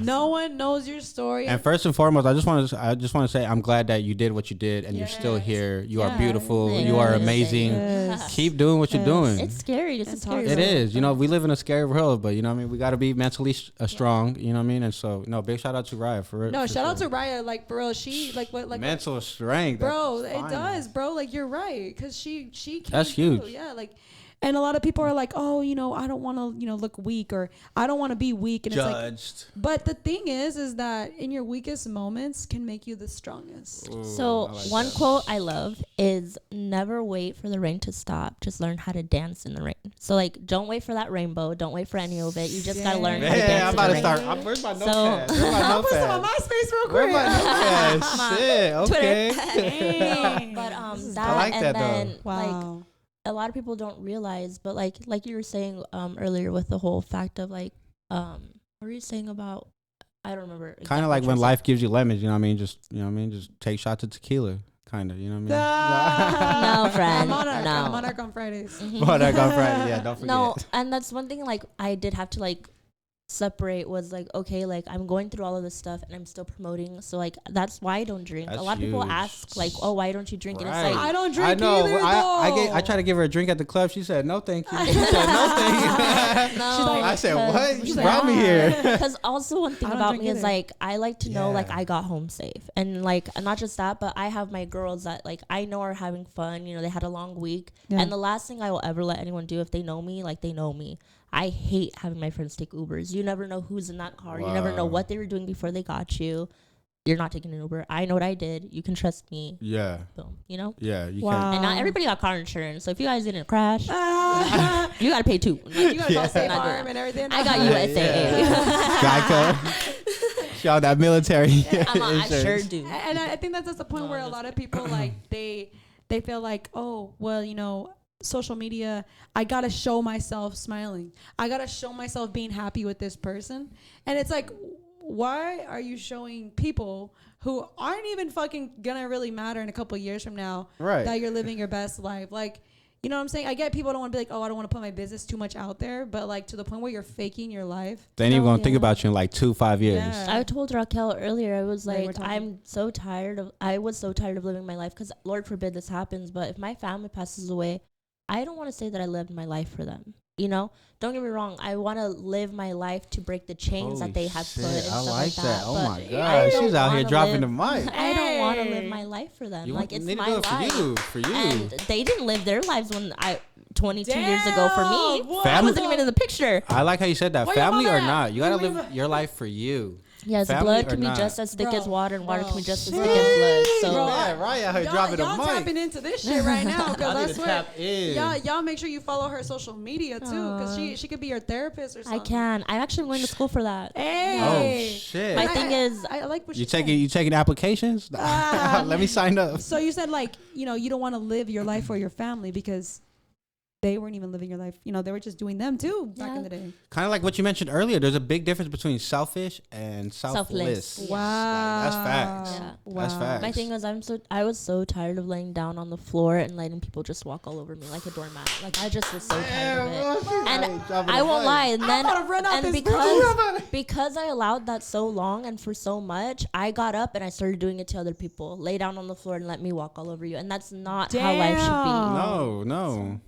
Speaker 1: no one knows your story.
Speaker 2: And first and foremost, I just want to say I'm glad that you did what you did and you're still here. You are beautiful. You are amazing. Keep doing what you're doing.
Speaker 3: It's scary. It's scary.
Speaker 2: It is. You know, we live in a scary world, but you know what I mean? We got to be mentally strong, you know what I mean? And so, big shout out to Ryah for it.
Speaker 1: No, shout out to Ryah, like, bro, she like what like
Speaker 2: mental strength.
Speaker 1: Bro, it does, bro. Like you're right, cuz she
Speaker 2: that's huge.
Speaker 1: Yeah, like, and a lot of people are like, oh, you know, I don't want to, you know, look weak, or I don't want to be weak. And
Speaker 2: judged.
Speaker 1: It's like, but the thing is that in your weakest moments can make you the strongest.
Speaker 3: Ooh, so one quote I love is never wait for the rain to stop. Just learn how to dance in the rain. So like, don't wait for that rainbow. Don't wait for any of it. You just got to learn how to dance
Speaker 2: I'm about to start. Where's my notepad?
Speaker 1: I'll put some on MySpace real quick.
Speaker 2: Where's my notepad? Shit.
Speaker 3: Okay. But that,
Speaker 2: I like that
Speaker 3: then,
Speaker 2: though.
Speaker 1: Wow.
Speaker 3: Like, a lot of people don't realize, but like you were saying earlier with the whole fact of like what were you saying about, I don't remember exactly.
Speaker 2: Kind of like when life gives you lemons, you know what I mean? Just, you know what I mean? Just take shots of tequila, kind of, you know what
Speaker 3: I mean? No, friend.
Speaker 1: I'm Monarch on Fridays.
Speaker 2: Monarch on Friday, yeah, don't forget.
Speaker 3: No, and that's one thing, like I did have to like separate was like, okay, like I'm going through all of this stuff and I'm still promoting, so like that's why I don't drink.
Speaker 2: That's
Speaker 3: a lot
Speaker 2: huge.
Speaker 3: of people ask like, oh, why don't you drink?
Speaker 2: Right.
Speaker 3: And it's like,
Speaker 1: I don't drink
Speaker 2: I know.
Speaker 1: either,
Speaker 2: I tried to give her a drink at the club. She said no, thank you. She said no, thank you.
Speaker 3: no.
Speaker 1: She's like,
Speaker 2: I said what? You
Speaker 1: like,
Speaker 2: brought me here.
Speaker 3: Because also one thing
Speaker 1: I don't
Speaker 3: about
Speaker 1: drink
Speaker 3: me is
Speaker 1: either.
Speaker 3: like I like to know like
Speaker 2: Yeah.
Speaker 3: I got home safe, and like not just that, but I have my girls that like I know are having fun. You know, they had a long week,
Speaker 1: Yeah.
Speaker 3: and the last thing I will ever let anyone do if they know me, like they know me. I hate having my friends take Ubers. You never know who's in that car. You never know
Speaker 2: Wow.
Speaker 3: what they were doing before they got you. You're not taking an Uber. I know what I did. You can trust me.
Speaker 2: Yeah.
Speaker 3: Boom. You know.
Speaker 2: Yeah. You
Speaker 1: Wow.
Speaker 3: And not everybody got car insurance. So if you guys didn't crash,
Speaker 1: Ah.
Speaker 3: you gotta pay too. Like,
Speaker 1: You gotta call
Speaker 2: Yeah.
Speaker 1: State
Speaker 3: Not doing
Speaker 1: Farm
Speaker 3: that.
Speaker 1: and everything.
Speaker 3: I got USAA.
Speaker 2: Geico. Shout out that military.
Speaker 3: I sure
Speaker 2: insurance.
Speaker 3: do.
Speaker 1: And I think that's the point
Speaker 3: No,
Speaker 1: where a
Speaker 3: that's
Speaker 1: lot of people like they feel like, oh well, you know, social media, I gotta show myself smiling, I gotta show myself being happy with this person. And it's like, why are you showing people who aren't even fucking gonna really matter in a couple of years from now,
Speaker 2: Right.
Speaker 1: that you're living your best life? Like, you know what I'm saying? I get people don't want to be like, oh, I don't want to put my business too much out there, but like to the point where you're faking your life.
Speaker 2: They ain't even gonna think
Speaker 3: Yeah.
Speaker 2: about you in like 5 years.
Speaker 1: Yeah.
Speaker 3: I told Raquel earlier, I was
Speaker 1: Right, we're
Speaker 3: like,
Speaker 1: talking.
Speaker 3: I was so tired of living my life, because Lord forbid this happens, but if my family passes away, I don't want to say that I lived my life for them. You know, don't get me wrong. I want to live my life to break the chains
Speaker 2: Holy
Speaker 3: that they have
Speaker 2: shit,
Speaker 3: put and
Speaker 2: I
Speaker 3: stuff
Speaker 2: like
Speaker 3: like
Speaker 2: that. Oh
Speaker 3: but
Speaker 2: my
Speaker 3: I
Speaker 2: god,
Speaker 3: don't
Speaker 2: she's out here
Speaker 3: wanna
Speaker 2: dropping
Speaker 3: live-
Speaker 2: the mic.
Speaker 3: I don't want to
Speaker 1: Hey.
Speaker 3: live my life for them.
Speaker 2: You
Speaker 3: like,
Speaker 2: want-
Speaker 3: it's
Speaker 2: need to
Speaker 3: my
Speaker 2: do it
Speaker 3: life.
Speaker 2: for you.
Speaker 3: And they didn't live their lives when 22 years ago for me.
Speaker 1: Damn, what?
Speaker 3: I wasn't even in the picture.
Speaker 2: I like how you said that.
Speaker 1: Where your
Speaker 2: Family
Speaker 1: mama
Speaker 2: or
Speaker 1: at?
Speaker 2: not, you gotta
Speaker 1: Where
Speaker 2: live
Speaker 1: your-
Speaker 2: your life for you.
Speaker 3: Yes,
Speaker 2: Family
Speaker 3: blood
Speaker 2: or
Speaker 3: can be
Speaker 2: not?
Speaker 3: just as thick
Speaker 1: Bro,
Speaker 3: as water, and water
Speaker 1: bro.
Speaker 3: can be just as thick
Speaker 1: Bro.
Speaker 3: as blood. So
Speaker 1: Bro,
Speaker 2: Yeah, Ryah out here dropping
Speaker 1: y'all
Speaker 2: the mic.
Speaker 1: tapping into this shit right now, because
Speaker 2: I
Speaker 1: I
Speaker 2: need to
Speaker 1: swear,
Speaker 2: tap in.
Speaker 1: y'all make sure you follow her social media too, because she could be your therapist or
Speaker 3: I
Speaker 1: something.
Speaker 3: can. I'm actually going to school for that.
Speaker 1: Hey.
Speaker 2: Oh shit!
Speaker 3: My
Speaker 1: And
Speaker 3: thing is,
Speaker 1: I like what
Speaker 2: You
Speaker 1: she said.
Speaker 2: taking applications?
Speaker 1: Ah.
Speaker 2: Let me sign up.
Speaker 1: So you said, like, you know, you don't want to live your life for your family because they weren't even living your life. You know, they were just doing them too back in the day.
Speaker 2: Kind of like what you mentioned earlier. There's a big difference between selfish and selfless.
Speaker 3: Selfless.
Speaker 1: Wow.
Speaker 2: Like, that's facts.
Speaker 3: Yeah.
Speaker 1: Wow.
Speaker 2: That's facts.
Speaker 3: my thing is, I was so tired of laying down on the floor and letting people just walk all over me like a doormat. Like, I just was so tired of it. And I won't lie. And then,
Speaker 1: about to run out
Speaker 3: and
Speaker 1: this
Speaker 3: because I allowed that so long and for so much, I got up and I started doing it to other people. Lay down on the floor and let me walk all over you. And that's not how life should be.
Speaker 2: No.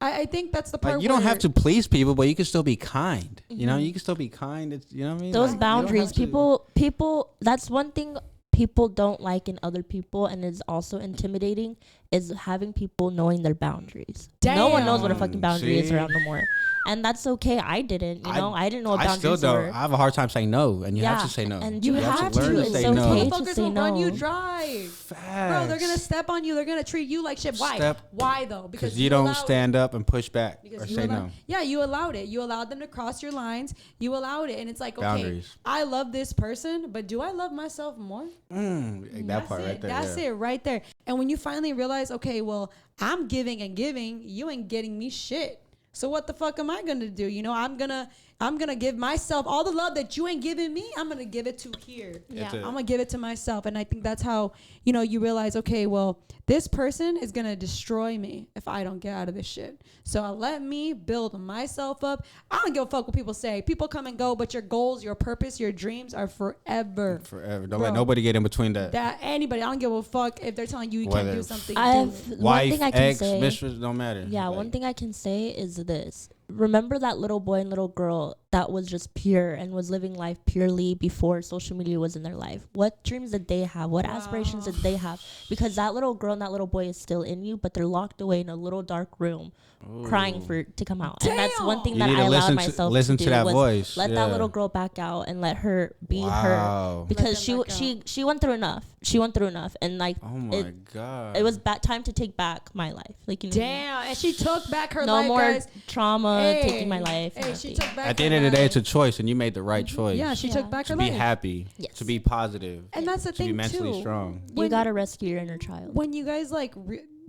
Speaker 1: I think that's the part
Speaker 2: Like, you don't
Speaker 1: where-
Speaker 2: have to please people, but you can still be kind. You know, you can still be kind. It's, you know what I mean?
Speaker 3: Those
Speaker 2: Like, you don't
Speaker 3: boundaries,
Speaker 2: have to-
Speaker 3: people, that's one thing people don't like in other people, and is also intimidating, is having people knowing their boundaries. No one knows what a fucking boundary is
Speaker 2: See?
Speaker 3: around no more. And that's okay. I didn't, I didn't know what
Speaker 2: I still
Speaker 3: boundaries
Speaker 2: don't.
Speaker 3: were.
Speaker 2: I have a hard time saying no, and you have to say no.
Speaker 3: And
Speaker 1: You have to.
Speaker 2: learn to
Speaker 3: It's
Speaker 2: say
Speaker 3: okay
Speaker 2: no.
Speaker 3: to
Speaker 1: Motherfuckers
Speaker 3: say
Speaker 1: will run you
Speaker 3: no.
Speaker 1: dry.
Speaker 2: Facts.
Speaker 1: Bro, they're gonna step on you. They're gonna treat you like shit. Why? Why though?
Speaker 2: Because you don't
Speaker 1: allowed
Speaker 2: stand up and push back
Speaker 1: Because
Speaker 2: or
Speaker 1: you
Speaker 2: say
Speaker 1: allowed-
Speaker 2: no.
Speaker 1: Yeah, you allowed it. You allowed them to cross your lines. You allowed it, and it's like, okay,
Speaker 2: Boundaries.
Speaker 1: I love this person, but do I love myself more?
Speaker 2: That
Speaker 1: That's
Speaker 2: part
Speaker 1: it.
Speaker 2: right there.
Speaker 1: That's it right there. And when you finally realize, okay, well, I'm giving and giving, you ain't getting me shit. So what the fuck am I gonna do? You know, I'm gonna give myself all the love that you ain't giving me. I'm gonna give it to here.
Speaker 3: Yeah.
Speaker 1: I'm gonna give it to myself. And I think that's how, you know, you realize, okay, well, this person is gonna destroy me if I don't get out of this shit. So let me build myself up. I don't give a fuck what people say. People come and go, but your goals, your purpose, your dreams are forever.
Speaker 2: Forever. Don't
Speaker 1: Bro.
Speaker 2: let nobody get in between that.
Speaker 1: That anybody, I don't give a fuck if they're telling you
Speaker 2: Whether
Speaker 1: can't do something.
Speaker 3: I
Speaker 1: do
Speaker 3: have
Speaker 1: it.
Speaker 3: one
Speaker 2: Wife,
Speaker 3: thing I can
Speaker 2: ex,
Speaker 3: say.
Speaker 2: mistress, don't matter.
Speaker 3: Yeah,
Speaker 2: Like,
Speaker 3: one thing I can say is this. Remember that little boy and little girl that was just pure and was living life purely before social media was in their life? What dreams did they have? What aspirations did they have? Because that little girl and that little boy is still in you, but they're locked away in a little dark room crying for it to come out. And that's one thing
Speaker 2: You
Speaker 3: that
Speaker 2: need to
Speaker 3: I allowed
Speaker 2: listen to-
Speaker 3: myself
Speaker 2: listen
Speaker 3: to
Speaker 2: to
Speaker 3: do
Speaker 2: that
Speaker 3: was
Speaker 2: voice,
Speaker 3: let
Speaker 2: yeah.
Speaker 3: that little girl back out and let her be her.
Speaker 2: Wow.
Speaker 3: Because
Speaker 1: Let them back
Speaker 3: she went through enough. She went through enough. And like
Speaker 2: Oh my god.
Speaker 3: it was time to take back my life. Like, you know,
Speaker 1: Damn, and she took back her
Speaker 3: no
Speaker 1: life,
Speaker 3: more
Speaker 1: guys.
Speaker 3: trauma
Speaker 1: Hey,
Speaker 3: taking my life.
Speaker 1: Hey, she
Speaker 3: nothing.
Speaker 1: took back.
Speaker 2: At the
Speaker 1: her
Speaker 2: end of the day,
Speaker 1: life.
Speaker 2: it's a choice, and you made the right choice.
Speaker 1: Yeah, she
Speaker 3: Yeah.
Speaker 1: took back
Speaker 2: To
Speaker 1: her
Speaker 2: be
Speaker 1: life.
Speaker 2: happy.
Speaker 3: Yes.
Speaker 2: To be positive.
Speaker 1: And that's the
Speaker 2: to
Speaker 1: thing
Speaker 2: be mentally
Speaker 1: too.
Speaker 2: strong.
Speaker 3: You
Speaker 1: When-
Speaker 3: gotta rescue your inner child.
Speaker 1: When you guys like,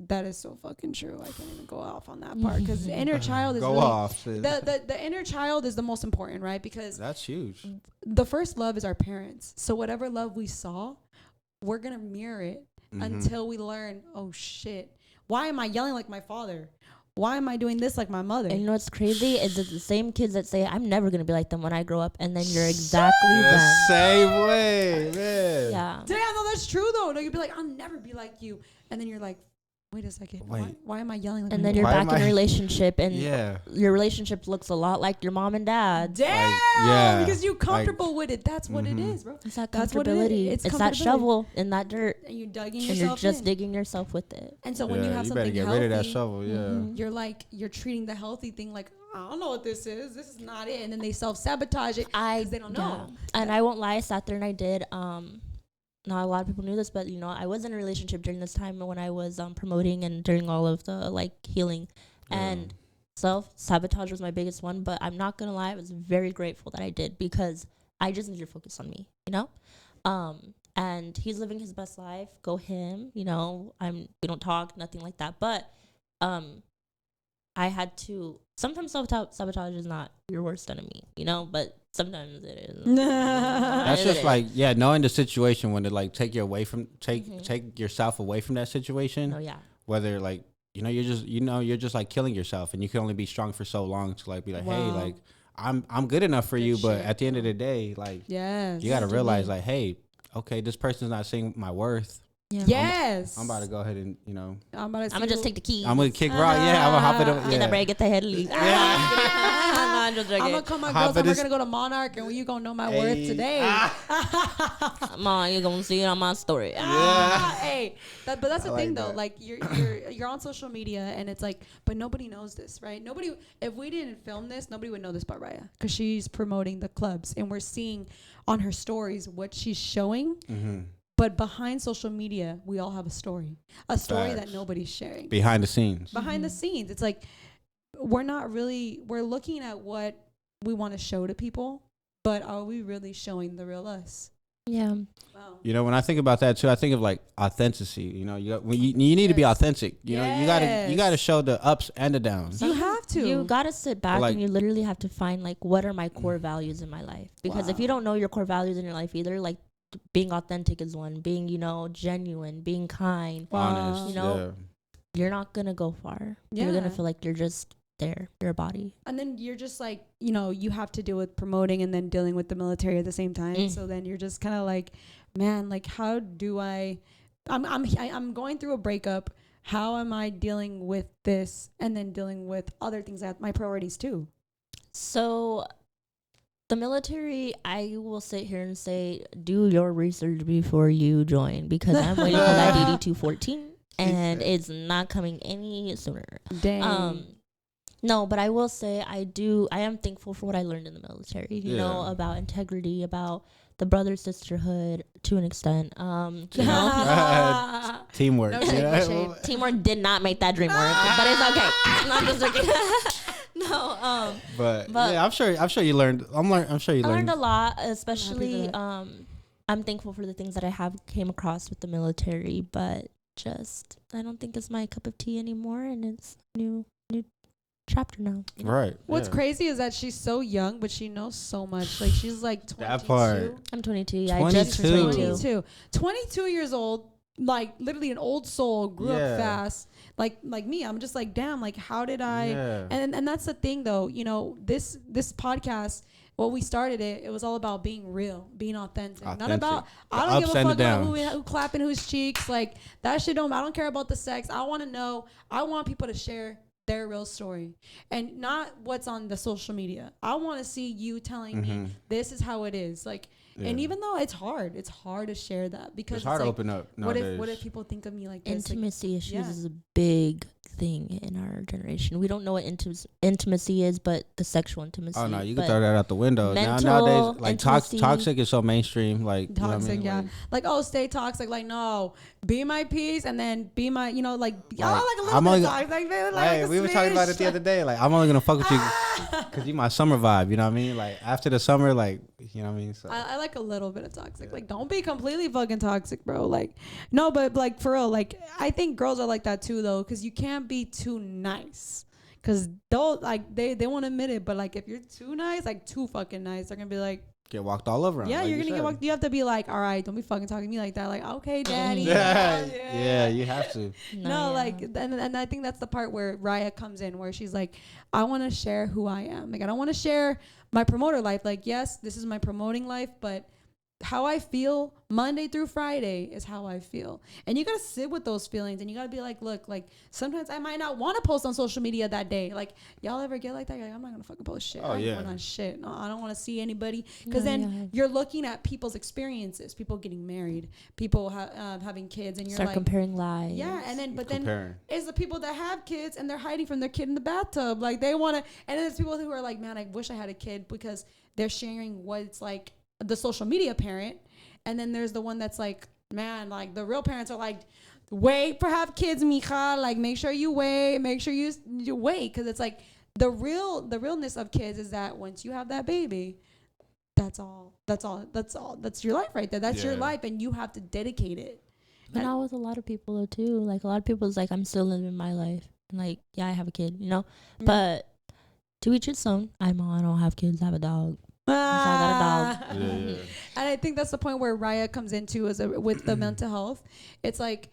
Speaker 1: that is so fucking true. I can't even go off on that part because the inner child is
Speaker 2: Go
Speaker 1: really,
Speaker 2: off. sis.
Speaker 1: The inner child is the most important, right? Because
Speaker 2: That's huge.
Speaker 1: the first love is our parents. So whatever love we saw, we're gonna mirror it
Speaker 2: Mm-hmm.
Speaker 1: until we learn, oh shit, why am I yelling like my father? why am I doing this like my mother?
Speaker 3: And you know what's crazy is it's the same kids that say I'm never gonna be like them when I grow up, and then you're exactly them.
Speaker 2: Same way, man.
Speaker 3: Yeah.
Speaker 1: Damn, no, that's true though. No, you'd be like, I'll never be like you, and then you're like, wait a second, why am I yelling like?
Speaker 3: And then you're back in a relationship, and your relationship looks a lot like your mom and dad.
Speaker 1: Damn, because you're comfortable with it. That's what it is, bro.
Speaker 3: It's that comfortability. It's that shovel in that dirt,
Speaker 1: and you're digging
Speaker 3: yourself, and you're just digging yourself with it.
Speaker 1: And so when you have something
Speaker 2: get
Speaker 1: healthy,
Speaker 2: rid of that shovel.
Speaker 1: You're like, you're treating the healthy thing like, I don't know what this is. This is not it. And then they self-sabotage it because they don't know.
Speaker 3: And I won't lie, I sat there and I did. Not a lot of people knew this, but you know, I was in a relationship during this time when I was promoting and during all of the like healing, and self-sabotage was my biggest one. But I'm not gonna lie, I was very grateful that I did, because I just needed to focus on me, you know. And he's living his best life. Go him, you know. We don't talk, nothing like that. But I had to. Sometimes self-sabotage is not your worst enemy, you know. But sometimes it is.
Speaker 2: That's just like knowing the situation when to like take yourself away from that situation.
Speaker 3: Oh yeah.
Speaker 2: Whether like you're just like killing yourself, and you can only be strong for so long to like be like, hey, like I'm good enough for you, but at the end of the day, like you gotta realize like, hey, okay, this person's not seeing my worth.
Speaker 1: Yeah. Yes.
Speaker 2: I'm about to go ahead and, you know.
Speaker 3: I'm gonna just take the keys.
Speaker 2: I'm gonna kick rock. Yeah, I'm gonna hop it up.
Speaker 3: Get that bread, get the head leave.
Speaker 1: I'm gonna call my girls and we're gonna go to Monarch, and you gonna know my worth today.
Speaker 3: Mom, you gonna see it on my story.
Speaker 1: Hey, but that's the thing though. Like you're on social media, and it's like, but nobody knows this, right? Nobody. If we didn't film this, nobody would know this about Ryah, because she's promoting the clubs, and we're seeing on her stories what she's showing. Mm-hmm. But behind social media, we all have a story that nobody's sharing. Behind the scenes. It's like, we're looking at what we want to show to people, but are we really showing the real us?
Speaker 3: Yeah.
Speaker 1: Wow.
Speaker 2: You know, when I think about that too, I think of like authenticity. You know, you need to be authentic. You know, you gotta show the ups and the downs.
Speaker 1: You have to.
Speaker 3: You gotta sit back and you literally have to find like, what are my core values in my life? Because if you don't know your core values in your life either, like, being authentic is one, being, you know, genuine, being kind,
Speaker 2: honest,
Speaker 3: you know, you're not gonna go far. You're gonna feel like you're just there, you're a body, and then you're just like, you know, you have to deal with promoting and then dealing with the military at the same time. So then you're just kind of like, man, like, how do I'm going through a breakup, how am I dealing with this, and then dealing with other things that my priorities too? So the military, I will sit here and say, do your research before you join, because I'm waiting for that DD-214, and it's not coming any sooner. Dang. No, but I will say I am thankful for what I learned in the military, you know, about integrity, about the brother sisterhood to an extent. You know?
Speaker 2: Teamwork.
Speaker 1: No shade.
Speaker 3: Teamwork did not make that dream work, but it's okay. I'm just joking. No,
Speaker 2: but yeah, I'm sure you learned. I'm sure you learned
Speaker 3: a lot, especially. I'm thankful for the things that I have came across with the military, but just I don't think it's my cup of tea anymore, and it's new chapter now.
Speaker 2: Right.
Speaker 1: What's crazy is that she's so young, but she knows so much. Like, she's like 22.
Speaker 2: That part.
Speaker 3: I'm 22. Yeah,
Speaker 2: 22.
Speaker 3: I just turned 22.
Speaker 1: 22 years old. Like, literally an old soul, grew up fast. Like me, I'm just like, damn, like, how did I? Yeah. And that's the thing, though. You know, this podcast, when we started it, it was all about being real, being authentic. Not about, I don't give a fuck about who clapping whose cheeks. Like, that shit I don't care about the sex. I want to know. I want people to share their real story, and not what's on the social media. I want to see you telling me this is how it is. Like, and even though it's hard to share that, because
Speaker 2: it's hard to open up nowadays.
Speaker 1: What if people think of me like this?
Speaker 3: Intimacy issues is a big thing in our generation. We don't know what intimacy is, but the sexual intimacy.
Speaker 2: Oh no, you can throw that out the window. Nowadays, like toxic is so mainstream. Like,
Speaker 1: toxic, you know what I mean? Like, oh, stay toxic. Like, no, be my peace, and then be my, you know, like, y'all like a little bit of toxic. Like, baby, like
Speaker 2: we were talking about it the other day. Like, I'm only gonna fuck with you because you my summer vibe. You know what I mean? Like, after the summer, like, you know what I mean? So
Speaker 1: I like a little bit of toxic. Yeah. Like, don't be completely fucking toxic, bro. Like, no, but like, for real, like, I think girls are like that too, though, because you can't be too nice. Because they'll, like, they won't admit it, but like, if you're too nice, like too fucking nice, they're gonna be like,
Speaker 2: get walked all over.
Speaker 1: Yeah, you're gonna get walked. You have to be like, all right, don't be fucking talking to me like that. Like, okay, daddy.
Speaker 2: Yeah, you have to.
Speaker 1: No, like, and I think that's the part where Ryah comes in, where she's like, I want to share who I am. Like, I don't want to share my promoter life. Like, yes, this is my promoting life, but how I feel Monday through Friday is how I feel. And you got to sit with those feelings, and you got to be like, look, like, sometimes I might not want to post on social media that day. Like, y'all ever get like that? You're like, I'm not going to fucking post shit. I ain't going on shit. No, I don't want to see anybody. Because then you're looking at people's experiences, people getting married, people having kids, and you're
Speaker 3: start
Speaker 1: like
Speaker 3: comparing lives.
Speaker 1: Yeah, and then, then it's the people that have kids and they're hiding from their kid in the bathtub. Like, they want to, and then there's people who are like, man, I wish I had a kid, because they're sharing what it's like, the social media parent. And then there's the one that's like, man, like, the real parents are like, wait for have kids, mija, like, make sure you wait, make sure you wait, because it's like the realness of kids is that once you have that baby, that's your life right there. That's your life, and you have to dedicate it.
Speaker 3: But not with a lot of people though too. Like, a lot of people's like, I'm still living my life, and like, yeah, I have a kid, you know. But to each its own. I don't have kids, I have a dog. So I got a dog.
Speaker 1: And I think that's the point where Ryah comes into with the mental health. It's like,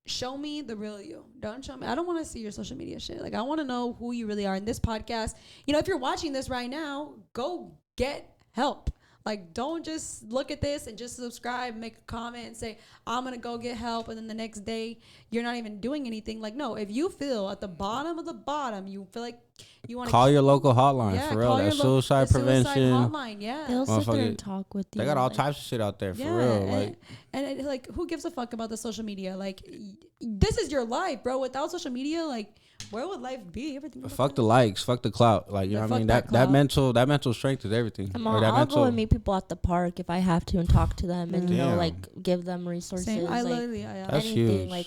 Speaker 1: show me the real you. Don't show me. I don't want to see your social media shit. Like, I want to know who you really are. In this podcast, you know, if you're watching this right now, go get help. Like, don't just look at this and just subscribe, make a comment, and say, I'm going to go get help. And then the next day, you're not even doing anything. Like, no, if you feel at the bottom of the bottom, you feel like you want to
Speaker 2: call your local hotline, for real. That's suicide prevention.
Speaker 1: Suicide hotline, yeah.
Speaker 3: They'll sit there and talk with you.
Speaker 2: They got all types of shit out there, for real.
Speaker 1: And like, who gives a fuck about the social media? Like, this is your life, bro. Without social media, like, where would life be? Everything.
Speaker 2: Fuck the likes, fuck the clout. Like, you know what I mean? That mental strength is everything.
Speaker 3: I'll go and meet people at the park if I have to and talk to them and, you know, like, give them resources.
Speaker 1: Same.
Speaker 3: Like,
Speaker 2: that's
Speaker 3: anything.
Speaker 2: huge.
Speaker 3: Like,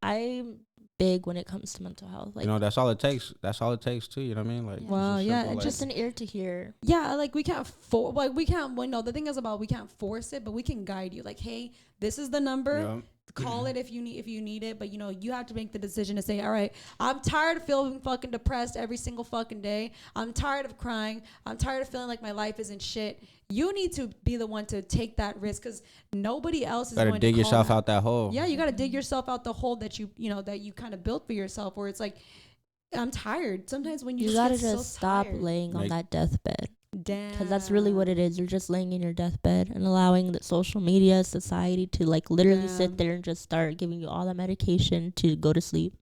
Speaker 3: I'm big when it comes to mental health. Like,
Speaker 2: you know, that's all it takes. That's all it takes too. You know what I mean? Like,
Speaker 3: it's just an ear to hear.
Speaker 1: Yeah, like, we can't the thing is about, we can't force it, but we can guide you. Like, hey, this is the number. Yeah. Call it if you need it, but, you know, you have to make the decision to say, all right, I'm tired of feeling fucking depressed every single fucking day. I'm tired of crying. I'm tired of feeling like my life isn't shit. You need to be the one to take that risk, because nobody else is going to
Speaker 2: dig yourself out that hole.
Speaker 1: Yeah, you got to dig yourself out the hole that you kind of built for yourself, where it's like, I'm tired. Sometimes when you
Speaker 3: got to just stop laying on that deathbed.
Speaker 1: Damn.
Speaker 3: Because that's really what it is. You're just laying in your deathbed and allowing the social media, society to, like, literally sit there and just start giving you all that medication to go to sleep.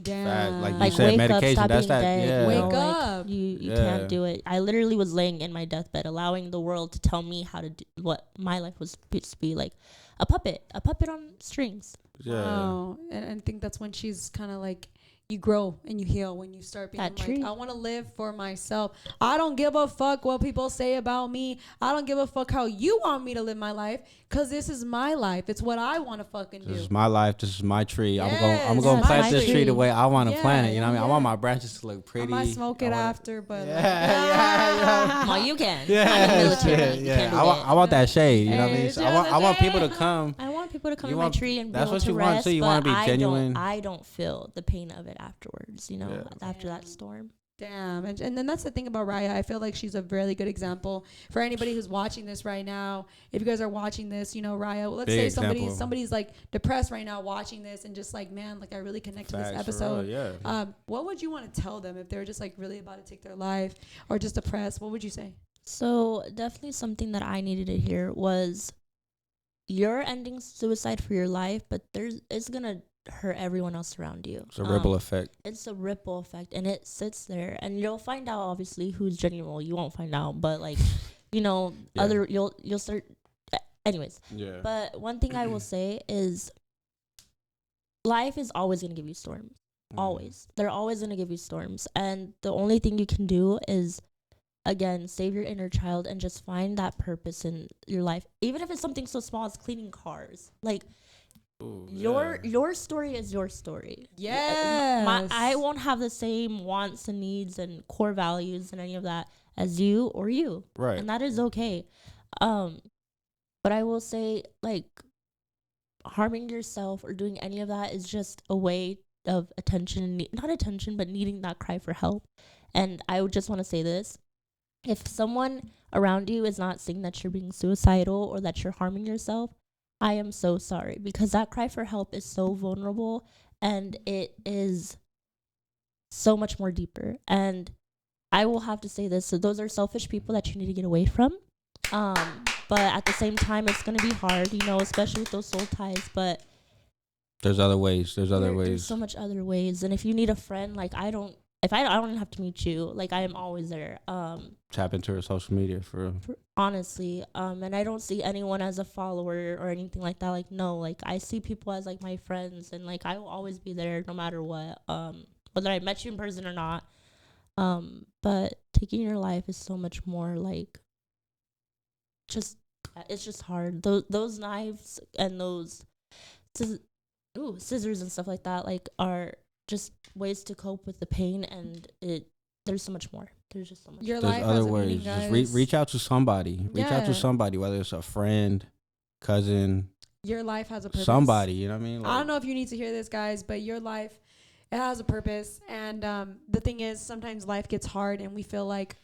Speaker 1: Damn.
Speaker 2: Like you said, medication. That's that. Yeah.
Speaker 1: Wake up.
Speaker 3: Like, you can't do it. I literally was laying in my deathbed, allowing the world to tell me how to do what my life was supposed to be, like a puppet on strings.
Speaker 2: Yeah.
Speaker 1: Wow. And I think that's when she's kind of like, you grow and you heal when you start being like, I want to live for myself. I don't give a fuck what people say about me. I don't give a fuck how you want me to live my life, because this is my life. It's what I want to fucking do.
Speaker 2: This is my life. This is my tree. Yes, I'm going to plant this tree the way I want to plant it. You know what I mean? I want my branches to look pretty.
Speaker 1: I might smoke it after, but
Speaker 3: well, you can. I'm in the military. You can't do
Speaker 2: I want that shade. You know what I mean? So I want people to come.
Speaker 3: I want people to come to my tree and be
Speaker 2: able to rest. That's what you want too. You
Speaker 3: want
Speaker 2: to be genuine.
Speaker 3: I don't feel the pain of it afterwards, you know, after that storm.
Speaker 1: Damn. And then that's the thing about Ryah. I feel like she's a really good example for anybody who's watching this right now. If you guys are watching this, you know, Ryah, let's say somebody's like depressed right now watching this and just like, man, like, I really connect to this episode. What would you want to tell them if they're just like really about to take their life or just depressed? What would you say?
Speaker 3: So definitely something that I needed to hear was, you're ending suicide for your life, but it's going to hurt everyone else around you.
Speaker 2: It's a ripple effect.
Speaker 3: It's a ripple effect, and it sits there, and you'll find out obviously who's genuine. Well, you won't find out, but like, you know, you'll start. Anyways, But one thing I will say is, life is always gonna give you storms. Always, they're always gonna give you storms, and the only thing you can do is, again, save your inner child and just find that purpose in your life, even if it's something so small as cleaning cars. Like, your story is your story.
Speaker 1: Yes.
Speaker 3: I won't have the same wants and needs and core values and any of that as you or you.
Speaker 2: Right.
Speaker 3: And that is okay. But I will say, like, harming yourself or doing any of that is just a way of not attention, but needing that cry for help. And I would just want to say this. If someone around you is not saying that you're being suicidal or that you're harming yourself, I am so sorry, because that cry for help is so vulnerable and it is so much more deeper. And I will have to say this, so those are selfish people that you need to get away from. But at the same time, it's going to be hard, you know, especially with those soul ties. But
Speaker 2: there's other ways. There's
Speaker 3: so much other ways. And if you need a friend, like I don't have to meet you. Like I am always there.
Speaker 2: Tap into her social media for
Speaker 3: honestly. And I don't see anyone as a follower or anything like that. Like no, like I see people as like my friends, and like I will always be there no matter what. Whether I met you in person or not. But taking your life is so much more like it's just hard. Those knives and those scissors and stuff like that like are just ways to cope with the pain, and there's so much more. There's just so much.
Speaker 1: Your life has a meaning, guys.
Speaker 2: Just reach out to somebody. Reach out to somebody, whether it's a friend, cousin.
Speaker 1: Your life has a purpose.
Speaker 2: Somebody, you know what I mean?
Speaker 1: Like, I don't know if you need to hear this, guys, but your life, it has a purpose. And the thing is, sometimes life gets hard and we feel like,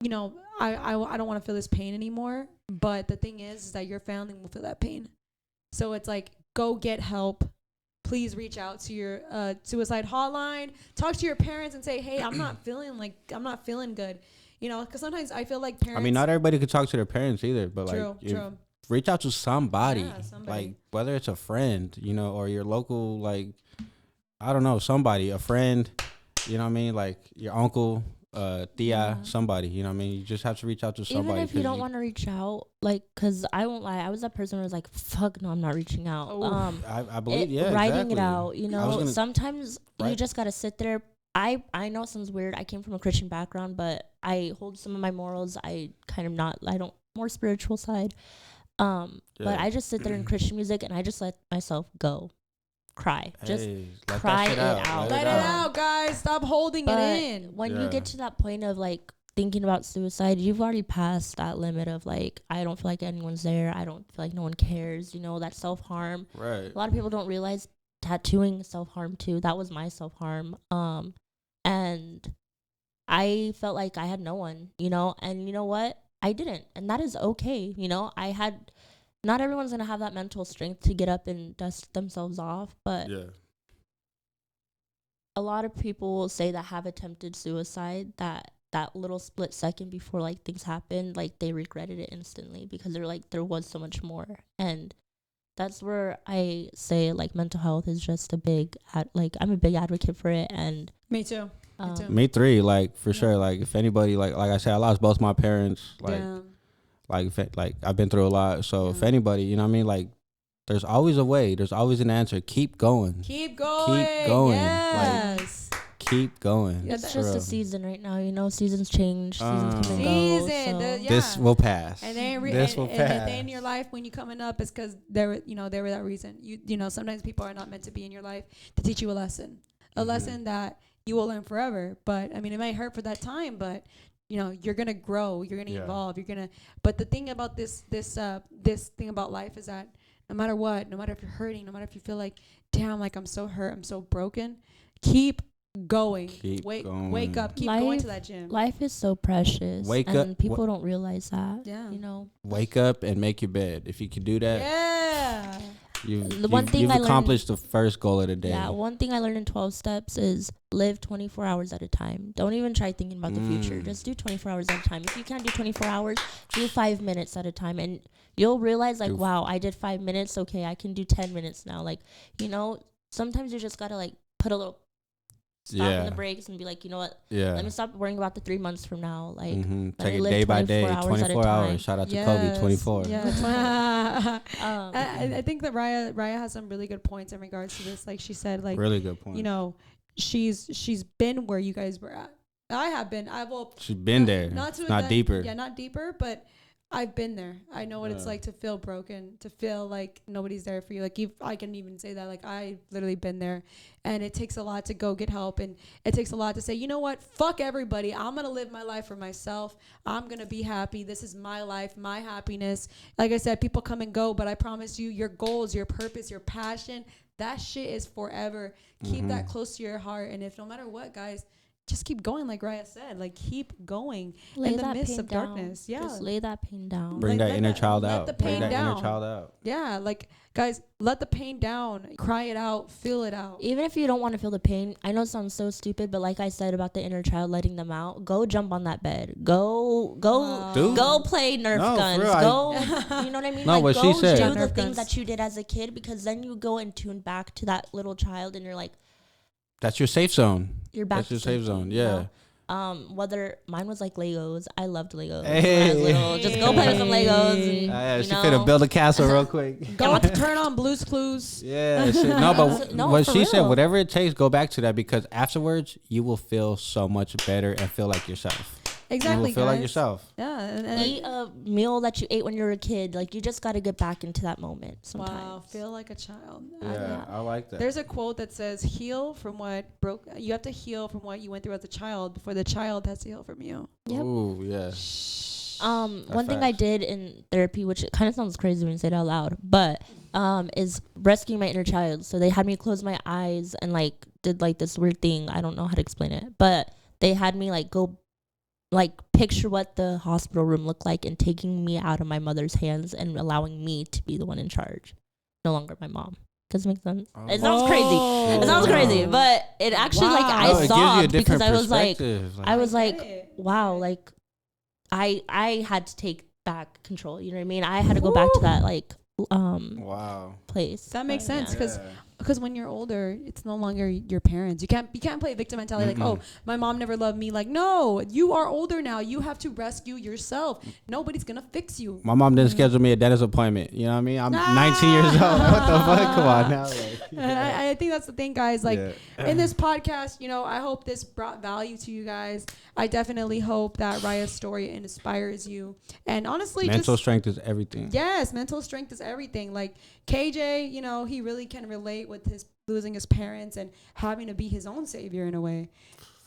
Speaker 1: you know, I don't want to feel this pain anymore. But the thing is that your family will feel that pain. So it's like, go get help. Please reach out to your suicide hotline. Talk to your parents and say, hey, I'm not feeling good. You know, because sometimes I feel like parents.
Speaker 2: I mean, not everybody could talk to their parents either, but
Speaker 1: true.
Speaker 2: Reach out to somebody.
Speaker 1: Yeah, somebody.
Speaker 2: Like whether it's a friend, you know, or your local, like, I don't know, somebody, a friend, you know what I mean? Like your uncle, tia, somebody, you know what I mean? You just have to reach out to somebody.
Speaker 3: Even if you don't want to reach out, like, because I won't lie, I was that person who was like, fuck no, I'm not reaching out.
Speaker 2: I believe,
Speaker 3: writing
Speaker 2: exactly.
Speaker 3: it out, you know, sometimes you just got to sit there. I know it sounds weird. I came from a Christian background, but I hold some of my morals. I don't, more spiritual side. But I just sit there in Christian music and I just let myself go. Cry. Just cry it out.
Speaker 1: Let it out, guys. Stop holding it in.
Speaker 3: When you get to that point of like thinking about suicide, you've already passed that limit of like, I don't feel like anyone's there. I don't feel like no one cares. You know, that self-harm.
Speaker 2: Right.
Speaker 3: A lot of people don't realize tattooing is self-harm too. That was my self-harm. And I felt like I had no one, you know, and you know what? I didn't. And that is okay. You know, not everyone's going to have that mental strength to get up and dust themselves off, but a lot of people say that have attempted suicide, that little split second before like things happen, like they regretted it instantly because they're like, there was so much more. And that's where I say like mental health is just I'm a big advocate for it. And
Speaker 1: me too.
Speaker 2: Me too. Like for sure. Like if anybody, like I said, I lost both my parents. Like I've been through a lot. So if anybody, you know what I mean? Like there's always a way. There's always an answer. Keep going.
Speaker 1: Keep going. Yes.
Speaker 2: Like, keep going.
Speaker 3: It's just a season right now. You know, seasons change. Seasons come and go. So.
Speaker 2: This will pass.
Speaker 1: And then this will pass. And at the end of your life, when you're coming up, it's because they were that reason. You know, sometimes people are not meant to be in your life to teach you a lesson. A lesson that you will learn forever. But I mean, it might hurt for that time, but you know, you're gonna grow, you're gonna evolve, but the thing about this thing about life is that no matter what, no matter if you're hurting, no matter if you feel like, damn, like I'm so hurt, I'm so broken, keep going. Wake up, keep going to that gym.
Speaker 3: Life is so precious.
Speaker 2: Wake up.
Speaker 3: And people don't realize that. Yeah. You know.
Speaker 2: Wake up and make your bed. If you can do that.
Speaker 1: Yeah.
Speaker 2: You've accomplished the first goal of the day.
Speaker 3: Yeah, one thing I learned in 12 steps is live 24 hours at a time. Don't even try thinking about the future. Just do 24 hours at a time. If you can't do 24 hours, do 5 minutes at a time. And you'll realize like, wow, I did 5 minutes. Okay, I can do 10 minutes now. Like, you know, sometimes you just got to like put a little stop in the brakes and be like, you know what? Yeah. Let me stop worrying about the 3 months from now. Like,
Speaker 2: take it day by day, 24 hours. Shout out to Kobe, 24.
Speaker 1: Yeah. I think that Ryah has some really good points in regards to this. Like she said, like
Speaker 2: really good point.
Speaker 1: You know, she's been where you guys were at. I have been.
Speaker 2: She's been there. Not deeper.
Speaker 1: Yeah, not deeper, but I've been there. I know what it's like to feel broken, to feel like nobody's there for you. Like I can even say that. Like I literally been there, and it takes a lot to go get help, and it takes a lot to say, you know what, fuck everybody. I'm gonna live my life for myself. I'm gonna be happy. This is my life, my happiness. Like I said, people come and go, but I promise you, your goals, your purpose, your passion, that shit is forever. Keep that close to your heart, and if no matter what, guys, just keep going, like Ryah said. Like, keep going
Speaker 3: Lay
Speaker 1: in the
Speaker 3: that
Speaker 1: midst
Speaker 3: pain
Speaker 1: of
Speaker 3: down.
Speaker 1: darkness. Yeah.
Speaker 3: Just lay that pain down.
Speaker 2: Bring
Speaker 1: Like,
Speaker 2: that inner child
Speaker 1: let
Speaker 2: out.
Speaker 1: the pain
Speaker 2: Bring that
Speaker 1: down.
Speaker 2: inner child out.
Speaker 1: Yeah, like, guys, let the pain down. Cry it out. Feel it out.
Speaker 3: Even if you don't want to feel the pain, I know it sounds so stupid, but like I said about the inner child, letting them out, go jump on that bed. Go play Nerf guns. Go, you know what I mean?
Speaker 2: No,
Speaker 3: like,
Speaker 2: what
Speaker 3: go
Speaker 2: she said.
Speaker 3: do the
Speaker 1: Nerf
Speaker 3: things
Speaker 1: guns.
Speaker 3: that you did as a kid, because then you go and tune back to that little child and you're like,
Speaker 2: That's your safe zone.
Speaker 3: you're back.
Speaker 2: That's your
Speaker 3: to
Speaker 2: safe
Speaker 3: sleeping,
Speaker 2: zone.
Speaker 3: you
Speaker 2: Yeah.
Speaker 3: know? Whether mine was like Legos, I loved Legos.
Speaker 2: Hey.
Speaker 3: When I was little. Just go play with some Legos. And,
Speaker 2: Yeah,
Speaker 3: you
Speaker 2: she
Speaker 3: know.
Speaker 2: finna build a castle real quick.
Speaker 1: Go turn on Blue's Clues.
Speaker 2: Yeah, shit. No, but
Speaker 3: No,
Speaker 2: what
Speaker 3: for
Speaker 2: she said,
Speaker 3: real.
Speaker 2: whatever it takes, go back to that, because afterwards you will feel so much better and feel like yourself.
Speaker 1: Exactly,
Speaker 2: You will feel like
Speaker 1: guys.
Speaker 2: yourself.
Speaker 1: Yeah. And
Speaker 3: Eat a meal that you ate when you were a kid. Like, you just got to get back into that moment sometimes.
Speaker 1: wow, feel like a child.
Speaker 2: Yeah, I like that.
Speaker 1: There's a quote that says, "Heal from what broke. You have to heal from what you went through as a child before the child has to heal from you."
Speaker 3: Yep.
Speaker 2: Ooh, yeah.
Speaker 3: One thing I did in therapy, which it kind of sounds crazy when you say it out loud, but is rescuing my inner child. So they had me close my eyes and like did like this weird thing. I don't know how to explain it, but they had me like go, like picture what the hospital room looked like and taking me out of my mother's hands and allowing me to be the one in charge, no longer my mom. Does it make sense?
Speaker 2: Oh.
Speaker 3: It sounds crazy. It sounds crazy, but it actually like
Speaker 1: Wow.
Speaker 3: I
Speaker 2: No, it gives you a
Speaker 3: sobbed
Speaker 2: different
Speaker 3: because I was like,
Speaker 2: perspective.
Speaker 3: I was like,
Speaker 1: get it.
Speaker 3: wow, like I had to take back control. You know what I mean? I had to go back to that like
Speaker 2: wow.
Speaker 3: place.
Speaker 1: That makes
Speaker 3: But,
Speaker 1: sense,
Speaker 3: yeah.
Speaker 1: 'cause because when you're older, it's no longer your parents. You can't play victim mentality like, oh, my mom never loved me. Like, no, you are older now. You have to rescue yourself. Nobody's gonna fix you.
Speaker 2: My mom didn't schedule me a dentist appointment. You know what I mean? I'm 19 years old. What the fuck? Come on now. Like,
Speaker 1: And I think that's the thing, guys. Like,
Speaker 2: yeah.
Speaker 1: in this podcast, you know, I hope this brought value to you guys. I definitely hope that Ryah's story inspires you. And honestly,
Speaker 2: mental
Speaker 1: just
Speaker 2: strength is everything.
Speaker 1: yes, mental strength is everything. Like KJ, you know, he really can relate with his losing his parents and having to be his own savior in a way.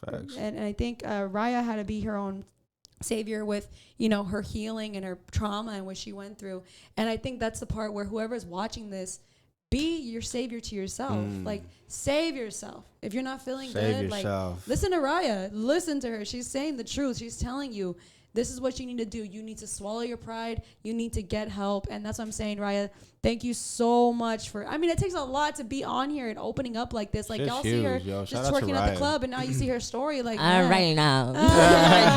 Speaker 2: Facts.
Speaker 1: And I think Ryah had to be her own savior with, you know, her healing and her trauma and what she went through. And I think that's the part where whoever's watching this, be your savior to yourself. Like, save yourself. If you're not feeling
Speaker 2: Save
Speaker 1: good,
Speaker 2: yourself.
Speaker 1: like, listen to Ryah. Listen to her. She's saying the truth. She's telling you, this is what you need to do. You need to swallow your pride. You need to get help. And that's what I'm saying, Ryah. Thank you so much for, I mean, it takes a lot to be on here and opening up like this. Like,
Speaker 2: Shit's
Speaker 1: y'all see her
Speaker 2: huge, yo.
Speaker 1: just
Speaker 2: Shout out to
Speaker 1: twerking at the
Speaker 2: Ryah.
Speaker 1: club, and now you see her story. Like,
Speaker 3: All
Speaker 1: man.
Speaker 3: right now,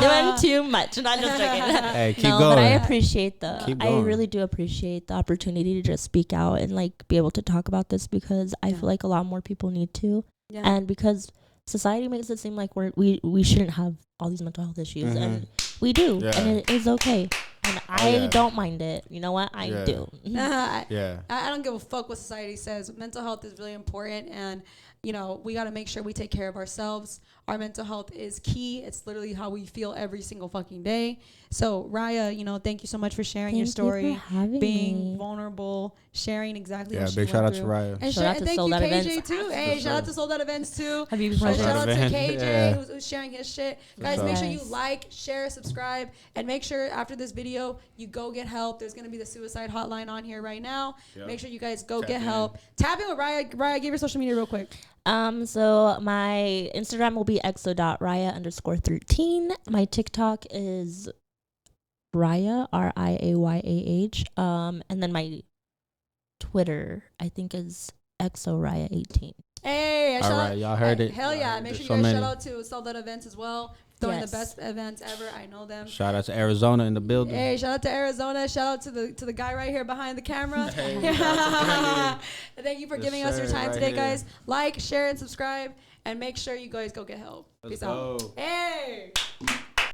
Speaker 3: doing too much. Not just joking.
Speaker 2: Hey, keep
Speaker 3: no,
Speaker 2: going.
Speaker 3: but I appreciate
Speaker 2: Keep
Speaker 3: I
Speaker 2: going.
Speaker 3: really do appreciate the opportunity to just speak out and like be able to talk about this, because I feel like a lot more people need to,
Speaker 1: Yeah.
Speaker 3: and because society makes it seem like we shouldn't have all these mental health issues, and we do,
Speaker 2: Yeah.
Speaker 3: and it is okay, and I
Speaker 2: yeah.
Speaker 3: don't mind it. You know what? I
Speaker 2: Yeah.
Speaker 3: do.
Speaker 2: Yeah.
Speaker 1: I don't give a fuck what society says. Mental health is really important, and you know, we got to make sure we take care of ourselves. Our mental health is key. It's literally how we feel every single fucking day. So Ryah, you know, thank you so much for sharing your story, being vulnerable, sharing exactly
Speaker 2: Yeah,
Speaker 1: what she
Speaker 2: big shout
Speaker 1: went
Speaker 2: out to
Speaker 1: through.
Speaker 2: Ryah.
Speaker 1: And
Speaker 3: Shout out to
Speaker 1: thank
Speaker 3: Sold
Speaker 1: you,
Speaker 3: Out
Speaker 1: KJ,
Speaker 3: Events.
Speaker 1: too. Hey, shout out to Sold Out Events, too.
Speaker 3: Have you
Speaker 1: Shout out to
Speaker 2: Event.
Speaker 1: KJ,
Speaker 2: Yeah.
Speaker 1: who's sharing his shit. Guys,
Speaker 2: sure.
Speaker 1: make sure you like, share, subscribe, and make sure after this video, you go get help. There's going to be the suicide hotline on here right now.
Speaker 2: Yep.
Speaker 1: Make sure you guys go
Speaker 2: Tap
Speaker 1: get
Speaker 2: in.
Speaker 1: help. Tap in with Ryah. Ryah, give your social media real quick.
Speaker 3: So my Instagram will be exo.ryah_13. My TikTok is Ryah, RIAYAH. And then my Twitter, I think, is exoraya18.
Speaker 1: Hey,
Speaker 2: All right, y'all heard it.
Speaker 1: Hell yeah. Make
Speaker 2: There's
Speaker 1: sure
Speaker 2: so
Speaker 1: you guys
Speaker 2: many.
Speaker 1: shout out to Sold Out Events as well. Throwing
Speaker 3: Yes.
Speaker 1: the best events ever. I know them.
Speaker 2: Shout out to Arizona in the building.
Speaker 1: Hey, shout out to Arizona. Shout out to the guy right here behind the camera.
Speaker 2: Hey,
Speaker 1: Thank you for
Speaker 2: Yes,
Speaker 1: giving us your
Speaker 2: sir,
Speaker 1: time
Speaker 2: right
Speaker 1: today,
Speaker 2: here.
Speaker 1: guys. Like, share, and subscribe. And make sure you guys go get help.
Speaker 2: Let's
Speaker 1: Peace out.
Speaker 2: go.
Speaker 1: Hey.